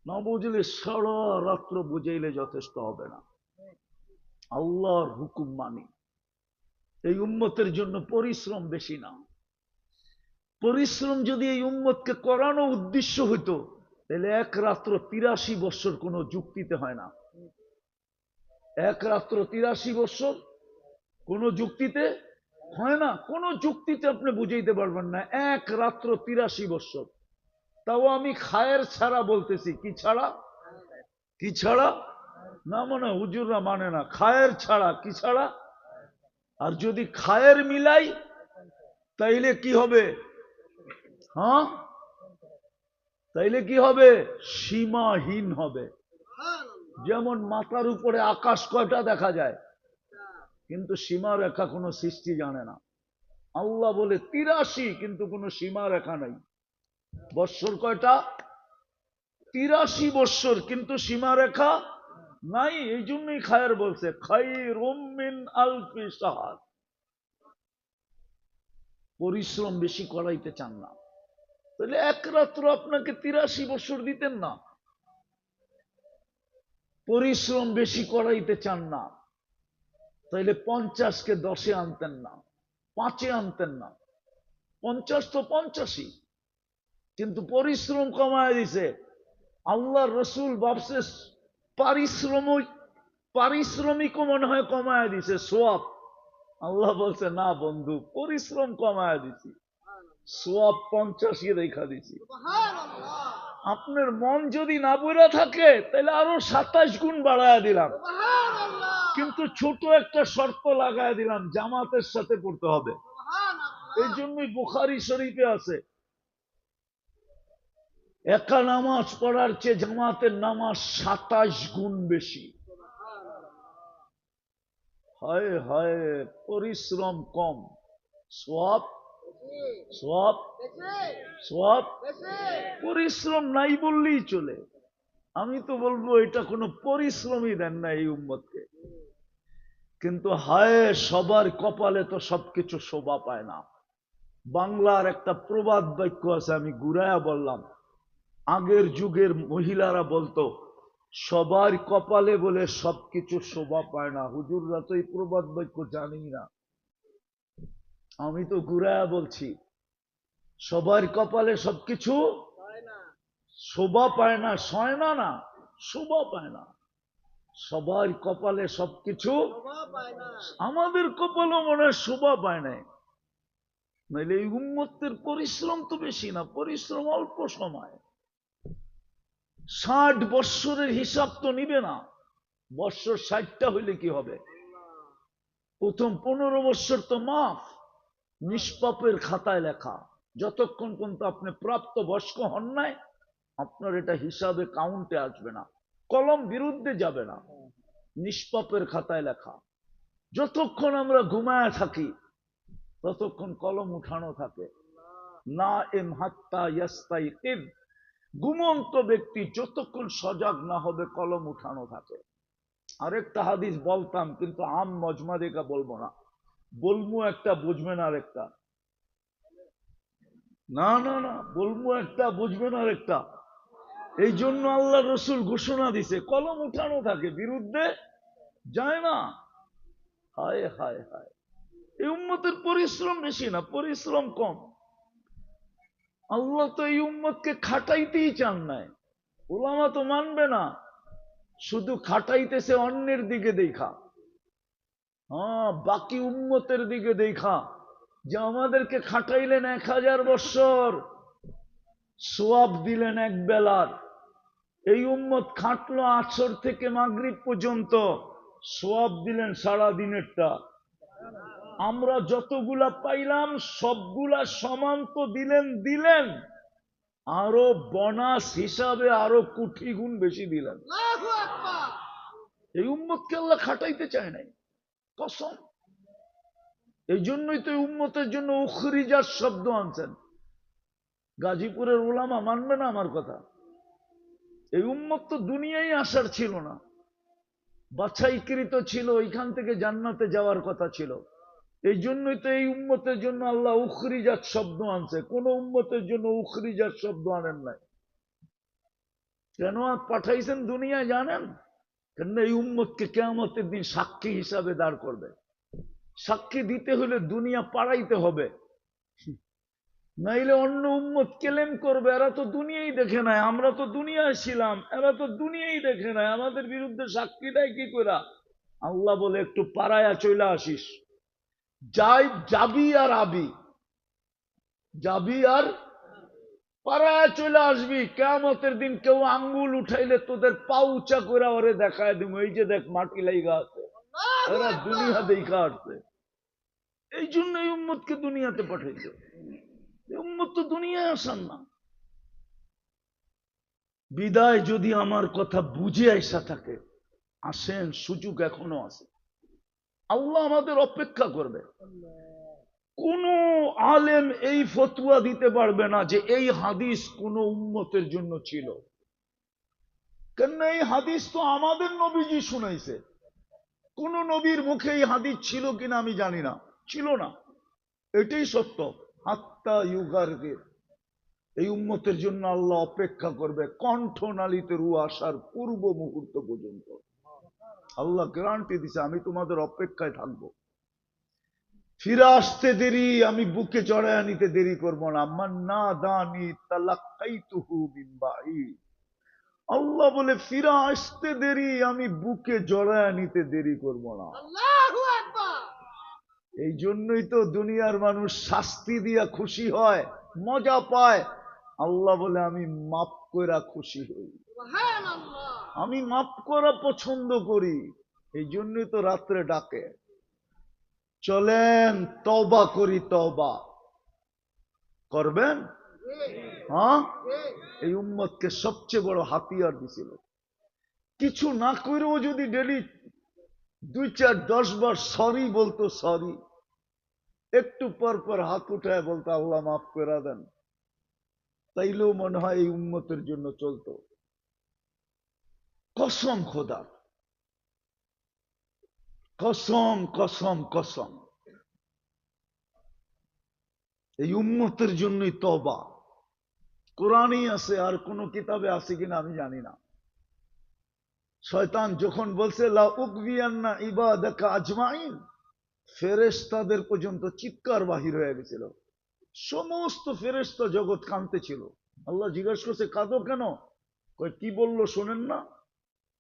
না বুঝলে সারা রাত্র বুঝাইলে যথেষ্ট হবে না। আল্লাহর হুকুম মানি। এই উম্মতের জন্য পরিশ্রম বেশি না। পরিশ্রম যদি এই উম্মতকে করানো উদ্দেশ্য হইতো, তাহলে এক রাত্র 83 বছর কোনো যুক্তিতে হয় না। এক রাত্র 83 বছর কোনো যুক্তিতে হয় না, কোনো যুক্তিতে আপনি বুঝাইতে পারবেন না এক রাত্র 83 বছর। তাও আমি খায়ের ছাড়া বলতেছি। কি ছাড়া? কি ছাড়া? না মানে হুজুররা মানে না, খায়ের ছাড়া। কি ছাড়া? আর যদি খায়ের মিলাই তাইলে কি হবে? হ্যাঁ, তাইলে কি হবে? সীমাহীন হবে। যেমন মাথার উপরে আকাশ কয়টা দেখা যায়, কিন্তু সীমা রেখা কোনো সৃষ্টি জানে না। আল্লাহ বলে 83, কিন্তু কোনো সীমা রেখা নাই। বৎসর কয়টা? 83 বৎসর, কিন্তু সীমা রেখা নাই। এই জন্যই খায়ের বলছে খায়রুম মিন আলফি শাহর। পরিশ্রম বেশি করাইতে চান না, তাহলে এক রাত্র আপনাকে 83 বছর দিতেন না। পরিশ্রম বেশি করাইতে চান না, তাইলে 50কে 10-এ আনতেন না, 5-এ আনতেন না। 50 তো 85। কিন্তু পরিশ্রম কমায় দিছে। আল্লাহ রসুল ভাবছে পারিশ্রমিকও মনে হয় কমায় দিছে, সোয়াব। আল্লাহ বলছে না বন্ধু, পরিশ্রম কমায় দিছি, সোয়াব 50 রেখা দিছি। আপনার মন যদি না বইরা থাকে তাহলে আরো 27 গুণ বাড়ায় দিলাম, কিন্তু ছোট একটা শর্ত লাগায় দিলাম, জামাতের সাথে পড়তে হবে। এই জন্যই বুখারী শরীফে আছে, একা নামাজ পড়ার চেয়ে জামাতের নামাজ 27 গুণ বেশি। হায় হায়, পরিশ্রম কম, সওয়াব সওয়াব সওয়াব। পরিশ্রম নাই বললেই চলে। আমি তো বলবো এটা কোনো পরিশ্রমই দেন না এই উম্মতকে। কিন্তু হায়, সবার কপালে তো সবকিছু শোভা পায় না। বাংলার একটা প্রবাদ বাক্য আছে, আমি ঘুরায়া বললাম, আগের যুগের মহিলারা বলতো সবার কপালে বলে সবকিছু শোভা পায় না। হুজুররা তো এই প্রবাদ বাক্য জানি না, আমি তো ঘুরায়া বলছি সবার কপালে সবকিছু শোভা পায় না, সয় না, না শোভা পায় না। সবার কপালে সবকিছু, আমাদের কপালও মনে হয় শোভা পায় না। নাইলে এই উম্মতের পরিশ্রম তো বেশি না, পরিশ্রম অল্প সময়। 60 বৎসরের হিসাব তো নিবে না, বৎসর 60টা হইলে কি হবে? প্রথম 15 বৎসর তো মাফ, নিষ্পাপের খাতায় লেখা। যতক্ষণ পর্যন্ত আপনি প্রাপ্ত বয়স্ক হন নাই, আপনার এটা হিসাবে কাউন্টে আসবে না, কলম বিরুদ্ধে যাবে না, নিষ্পাপের খাতায় লেখা। যতক্ষণ আমরা ঘুমায় থাকি ততক্ষণ কলম উঠানো থাকে। না এম হাত্তা ইয়াস্তাইকিন, ঘুমন্ত ব্যক্তি যতক্ষণ সজাগ না হবে কলম উঠানো থাকে। আরেকটা হাদিস বলতাম, কিন্তু আম মজমা দেখা বলবো না, বলবো একটা বুঝবেন আরেকটা, না না না বলবো একটা বুঝবেন আরেকটা। এই জন্য আল্লাহ রসুল ঘোষণা দিছে কলম উঠানো থাকে, বিরুদ্ধে যায় না। হায় হায় হায়, এই উম্মতের পরিশ্রম বেশি না, পরিশ্রম কম। আল্লাহ তো এই উম্মতকে খাটাইতেই চান নাই, ওলামা তো মানবে না, শুধু খাটাইতেছে অন্যের দিকে দেখা, হ্যাঁ বাকি উম্মতের দিকে দেখা, যে আমাদেরকে খাটাইলেন 1000 বৎসর, সোয়াব দিলেন এক বেলার। এই উম্মত খাটলো আসর থেকে মাগরিব পর্যন্ত, সোয়াব দিলেন সারা দিনেরটা। আমরা যতগুলা পাইলাম সবগুলা সমান তো দিলেন, আরো বোনাস হিসাবে আরো কোটি গুণ বেশি দিলেন। এই উম্মতকে আল্লাহ খাটাইতে চায় নাই, কসম। এই জন্যই তো উম্মতের জন্য উখরিজাত শব্দ আনছেন। গাজীপুরের উলামা মানবে না আমার কথা। এই উম্মত তো দুনিয়ায় আসার ছিল না, বাছাইকৃত ছিল, ওইখান থেকে জান্নাতে যাওয়ার কথা ছিল। এই জন্যই তো এই উম্মতের জন্য আল্লাহ উখরিজাত শব্দ আনছে, কোন উম্মতের জন্য উখরিজাত শব্দ আনেন নাই। কেন পাঠাইছেন দুনিয়ায় জানেন? কেন এই উম্মতকে কিয়ামতের দিন সাক্ষী হিসাবে দাঁড় করবে। সাক্ষী দিতে হলে দুনিয়া পাড়াইতে হবে, নাইলে অন্য উম্মত কেলেম করবে এরা তো দুনিয়াই দেখে নাই, আমরা তো দুনিয়ায় ছিলাম, এরা তো দুনিয়াই দেখে নাই, আমাদের বিরুদ্ধে সাক্ষী দেয় কি করে? আল্লাহ বলে একটু পাড়ায়া চলে আসিস, যাবি আর আবি, যাবি আর পাড়ায় চলে আসবি। কিয়ামতের দিন কেউ আঙ্গুল উঠাইলে তোদের পা উঁচা করে ওরে দেখায় দিব, এই যে দেখ মাটি লাইগা আছে, এরা দুনিয়া দেখা আসছে। এই জন্য এই উম্মতকে দুনিয়াতে পাঠাইছে। এই উম্মত তো দুনিয়ায় আসান না। বিদায় যদি আমার কথা বুঝে আইসা থাকে, আসেন, সুযোগ এখনো আছে, আল্লাহ আমাদের অপেক্ষা করবে। কোন আলেম এই ফতোয়া দিতে পারবে না যে এই হাদিস কোন উম্মতের জন্য ছিল, কেন এই হাদিস তো আমাদের নবীজি শুনাইছে। কোন নবীর মুখে এই হাদিস ছিল কিনা আমি জানি না, ছিল না, এটাই সত্য। হাত্তা ইউগারগির, এই উম্মতের জন্য আল্লাহ অপেক্ষা করবে কণ্ঠনালীতে রু আসার পূর্ব মুহূর্ত পর্যন্ত। আল্লাহ গ্যারান্টি দিছে আমি তোমাদের অপেক্ষায় থাকবো। ফিরে আসতে দেরি, আমি বুকে জড়ায় নিতে দেরি করবো না। আমার না দানি তালাক্কাইতুহু মিন বাঈদ। আল্লাহ বলে ফিরে আসতে দেরি, আমি বুকে জড়ায় নিতে দেরি করবো না। এই জন্যই তো দুনিয়ার মানুষ শাস্তি দিয়া খুশি হয়, মজা পায়। আল্লাহ বলে আমি মাফ কইরা খুশি হই, আমি মাফ করা পছন্দ করি। এই জন্যই তো রাত্রে ডাকে, চলেন তওবা করি। তওবা করবেন? হ্যাঁ, এই উম্মতকে সবচেয়ে বড় হাতিয়ার দিছিল। কিছু না করেও যদি ডেলি 2, 4, 10 বার সরি বলতো, সরি, একটু পর পর হাত উঠায় বলতো আল্লাহ মাফ করে দেন, তাইলেও মনে হয় এই উম্মতের জন্য চলতো। কসম খোদা, কসম কসম কসম, এই উম্মতের জন্যই তওবা। কোরআনই আছে, আর কোন কিতাবে আছে কিনা আমি জানি না। শয়তান যখন বলছে লা উগবিয়ান্না ইবাদাকা আজমাইন, ফেরেশতাদের পর্যন্ত চিৎকার বাহির হয়ে গেছিল। সমস্ত ফেরেশতা জগৎ কাঁদতেছিল। আল্লাহ জিজ্ঞাসা করছে কাঁদো কেন? কয় কি বললো শোনেন না?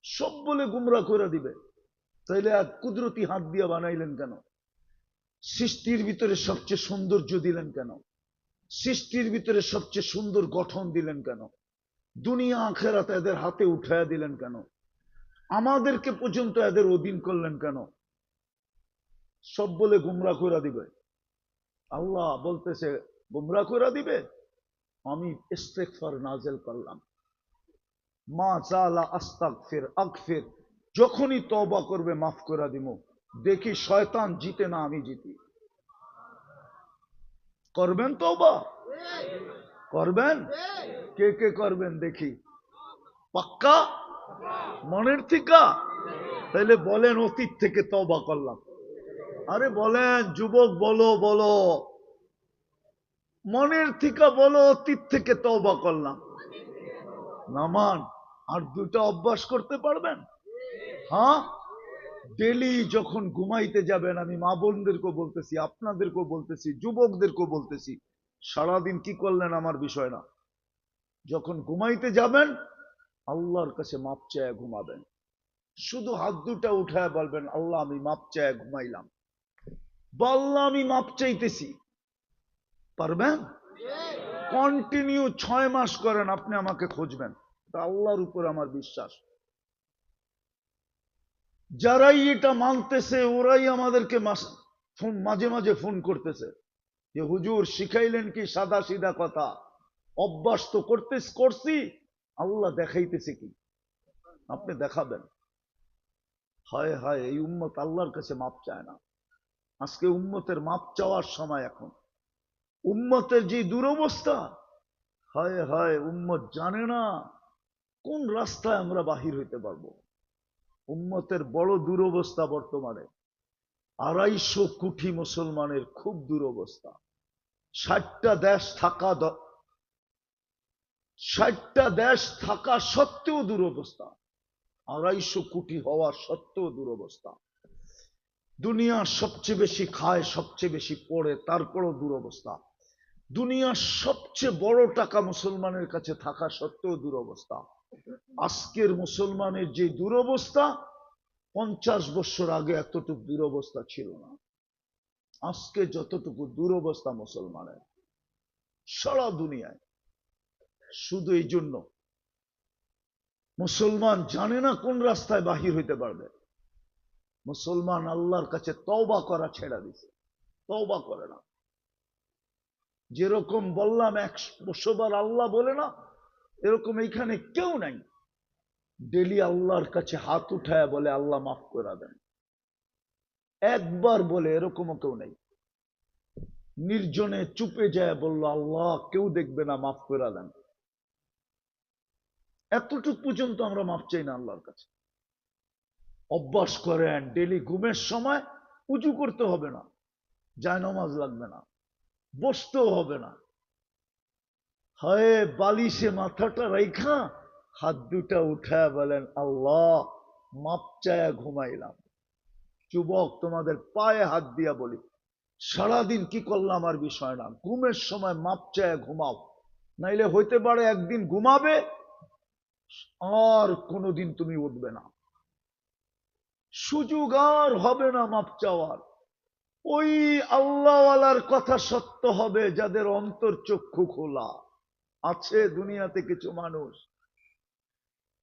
সব বলে গুমরা করে দিবে, তাইলে আর কুদরতি হাত দিয়ে বানাইলেন কেন? সৃষ্টির ভিতরে সবচেয়ে সৌন্দর্য দিলেন কেন? সৃষ্টির ভিতরে সবচেয়ে সুন্দর গঠন দিলেন কেন? দুনিয়া আখেরাত এদের হাতে উঠাইয়া দিলেন কেন? আমাদেরকে পর্যন্ত এদের অধীন করলেন কেন? সব বলে গুমরা করে দিবে। আল্লাহ বলতেছে গুমরা করে দিবে, আমি ইস্তেগফার নাযিল করলাম। মা জালা আস্তাগফির আগফির, যখনই তওবা করবে মাফ করে দিব। দেখি শয়তান জিতে না আমি জিতি। করবেন তওবা? করবেন? কে কে করবেন দেখি? পাক্কা মনের থেকে? তাইলে বলেন অতীত থেকে তওবা করলাম। আরে বলেন যুবক, বলো বলো, মনের থেকে বলো, অতীত থেকে তওবা করলাম। নামান আর 2টা অভ্যাস করতে পারবেন? হ্যাঁ, ডেলি যখন ঘুমাইতে যাবেন, আমি মা বোনদেরকেও বলতেছি, আপনাদেরকেও বলতেছি, যুবকদেরকেও বলতেছি, সারাদিন কি করলেন আমার বিষয় না। যখন ঘুমাইতে যাবেন আল্লাহর কাছে মাপ চায় ঘুমাবেন। শুধু হাত 2টা উঠায় বলবেন আল্লাহ আমি মাপ চায় ঘুমাইলাম, বা আল্লাহ আমি মাপ চাইতেছি। পারবেন? কন্টিনিউ 6 মাস করেন, আপনি আমাকে খুঁজবেন। আল্লাহর উপর আমার বিশ্বাস। যারাই এটা মানতেছে ওরাই আমাদেরকে মাঝে মাঝে ফোন করতেছে যে হুজুর শিখাইলেন কি সাদা সিধা কথা, অভ্যাস তো করছি, আল্লাহ দেখাইতেছে কি, আপনি দেখাবেন। হায় হায়, এই উম্মত আল্লাহর কাছে মাপ চায় না। আজকে উম্মতের মাপ চাওয়ার সময় এখন। উম্মতের যে দুরবস্থা, হায় হায়, উম্মত জানে না কোন রাস্তায় আমরা বাহির হইতে পারবো। উম্মতের বড় দুরবস্থা বর্তমানে। 250 কোটি মুসলমানের খুব দুরবস্থা। 60টা দেশ থাকা 60টা দেশ থাকা সত্ত্বেও দুরবস্থা। 250 কোটি হওয়া সত্ত্বেও দুরবস্থা। দুনিয়ার সবচেয়ে বেশি খায়, সবচেয়ে বেশি পড়ে, তারপরও দুরবস্থা। দুনিয়ার সবচেয়ে বড় টাকা মুসলমানের কাছে থাকা সত্ত্বেও দুরবস্থা। আজকের মুসলমানের যে দুরবস্থা, 50 বছর আগে এতটুকু দুরবস্থা ছিল না। আজকে যতটুকু দুরবস্থা মুসলমানের সারা দুনিয়ায়, শুধু এই জন্য মুসলমান জানে না কোন রাস্তায় বাহির হইতে পারবে। মুসলমান আল্লাহর কাছে তওবা করা ছেড়ে দিছে, তওবা করে না। যেরকম বললাম 100 বার আল্লাহ বলে না, এরকম এখানে কেউ নাই ডেলি আল্লাহর কাছে হাত উঠায় বলে আল্লাহ মাফ করে দেন। একবার বলে এরকমও কেউ নেই। নির্জনে চুপে যায় বলল আল্লাহ কেউ দেখবে না, মাফ করে দেন। এতটুক পর্যন্ত আমরা মাফ চাই না আল্লাহর কাছে। অভ্যাস করেন, ডেলি ঘুমের সময় উঁচু করতে হবে না, জায়নামাজ লাগবে না, বসতেও হবে না, হয় বালিশে মাথাটা রাইখা হাত 2টা উঠায় বলেন আল্লাহ মাপ চায়া ঘুমাইলাম। যুবক তোমাদের পায়ে হাত দিয়া বলি, সারাদিন কি করলাম আর বিষয় না, ঘুমের সময় মাপ চায় ঘুমাও, নাইলে হইতে পারে একদিন ঘুমাবে আর কোনোদিন তুমি উঠবে না, সুযোগ আর হবে না মাপ চাওয়ার। ওই আল্লাহওয়ালার কথা সত্য হবে যাদের অন্তর চক্ষু খোলা। আছে দুনিয়াতে কিছু মানুষ,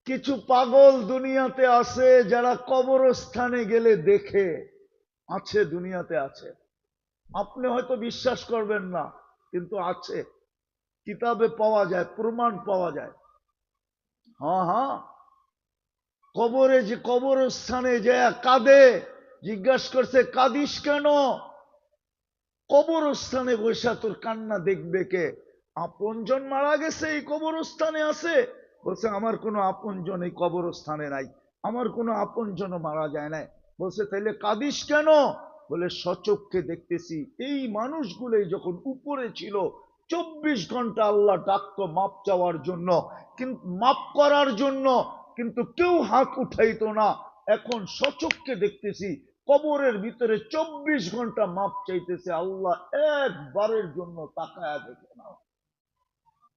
কিছু পাগল দুনিয়াতে আছে যারা কবরস্থানে গেলে দেখে, আছে দুনিয়াতে আছে। আপনি হয়তো বিশ্বাস করবেন না, কিন্তু আছে, কিতাবে পাওয়া যায়, প্রমাণ পাওয়া যায়। হ্যাঁ হ্যাঁ, কবরে যে কবরস্থানে যে কাঁদে, জিজ্ঞাসা করছে কাঁদিস কেন? কবরস্থানে বসে তোর কান্না দেখবে কে? আপনজন মারা গেছে এই কবরস্থানে আছে? বলছে আমার কোনো আপনজন এই কবরস্থানে নাই, আমার কোনো আপনজন মারা যায় নাই। বলছে তাইলে কাঁদিস কেন? বলে সচক্ষে দেখতেছি এই মানুষগুলোই যখন উপরে ছিল 24 ঘন্টা আল্লাহ ডাকতো মাপ চাওয়ার জন্য, কিন্তু মাপ করার জন্য, কিন্তু কেউ হাত উঠাইতো না। এখন সচক্ষে দেখতেছি কবরের ভিতরে 24 ঘন্টা মাপ চাইতেছে, আল্লাহ একবারের জন্য তাকায়া দেখে না,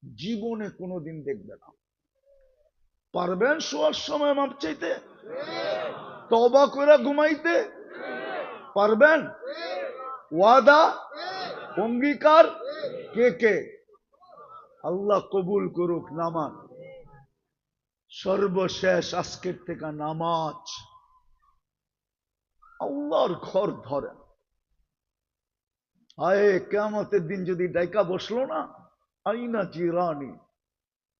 জীবনে কোনোদিন দেখবে না। পারবেন শোয়ার সময় মাপ চাইতে, তওবা করে ঘুমাইতে পারবেন? ওয়াদা, অঙ্গীকার, কে কে? আল্লাহ কবুল করুক। নামাজ সর্বশেষ, আজকের থেকে নামাজ, আল্লাহর ঘর ধরেন। আয়ে কিয়ামতের দিন যদি ডাইকা বসলো না, আইনা জিরানি,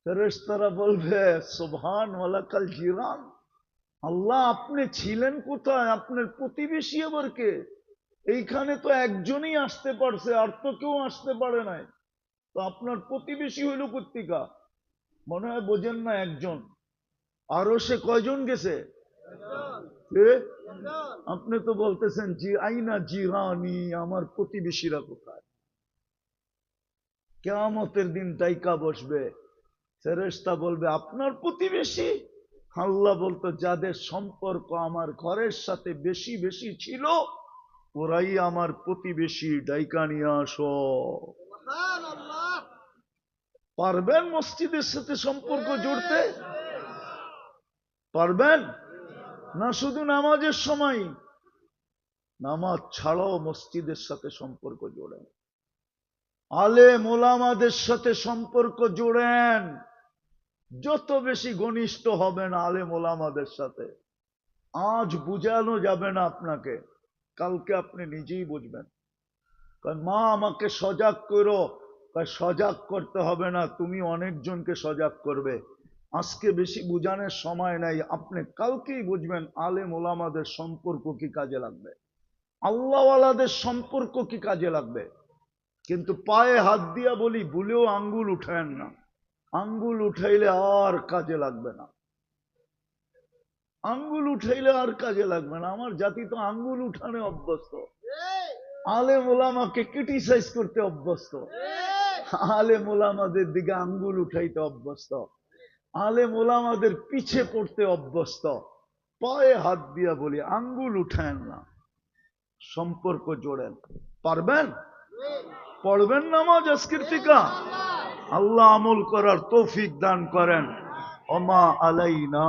ফেরেশতারা বলবে সুবহান ওয়ালাকাল জিরান, আল্লাহ আপনি ছিলেন কোথায়? আপনার প্রতিবেশী আবার কে? এইখানে তো একজনই আসতে পারছে, আর তো কেউ আসতে পারে নাই, তো আপনার প্রতিবেশী হইল কোত্থেকা? মনে হয় বোঝেন না, একজন। আরো সে কয়জন গেছে? আপনি তো বলতেছেন জি আইনা জিরানি, আমার প্রতিবেশীরা কোথায়? কিয়ামতের দিন দাইকা বসবে, ফেরেশতা বলবে আপনার প্রতিবেশী? আল্লাহ বলতো যাদের সম্পর্ক আমার ঘরের সাথে বেশি বেশি ছিল ওরাই আমার প্রতিবেশী, ডাইকা নিয়ে আসো। পারবেন মসজিদের সাথে সম্পর্ক জুড়তে? পারবেন না? শুধু নামাজের সময়, নামাজ ছাড়াও মসজিদের সাথে সম্পর্ক জোড়েন, আলেম ওলামাদের সাথে সম্পর্ক জোড়েন। যত বেশি ঘনিষ্ঠ হবেন আলেম ওলামাদের সাথে, আজ বুঝানো যাবে না আপনাকে, কালকে আপনি নিজেই বুঝবেন। মা আমাকে সজাগ করো, সজাগ করতে হবে না, তুমি অনেকজনকে সজাগ করবে। আজকে বেশি বুঝানোর সময় নাই, আপনি কালকেই বুঝবেন আলেম ওলামাদের সম্পর্ক কি কাজে লাগবে, আল্লাহওয়ালাদের সম্পর্ক কি কাজে লাগবে। কিন্তু পায়ে হাত দিয়া বলি, ভুলেও আঙ্গুল উঠায়েন না, আঙ্গুল উঠাইলে আর কাজে লাগবে না, আঙ্গুল উঠাইলে আর কাজে লাগবে না। আমার জাতি তো আঙ্গুল উঠানে অভ্যস্ত, আলেম ওলামাকে ক্রিটিসাইজ করতে অভ্যস্ত, আলেম ওলামাদের দিকে আঙ্গুল উঠাইতে অভ্যস্ত, আলেম ওলামাদের পিছে পড়তে অভ্যস্ত। পায়ে হাত দিয়া বলি আঙ্গুল উঠায়েন না, সম্পর্ক জোড়েন। পারবেন? পড়বেন নামাজ আজকের থেকে? আল্লাহ আমল করার তৌফিক দান করেন। ওমা আলাইনা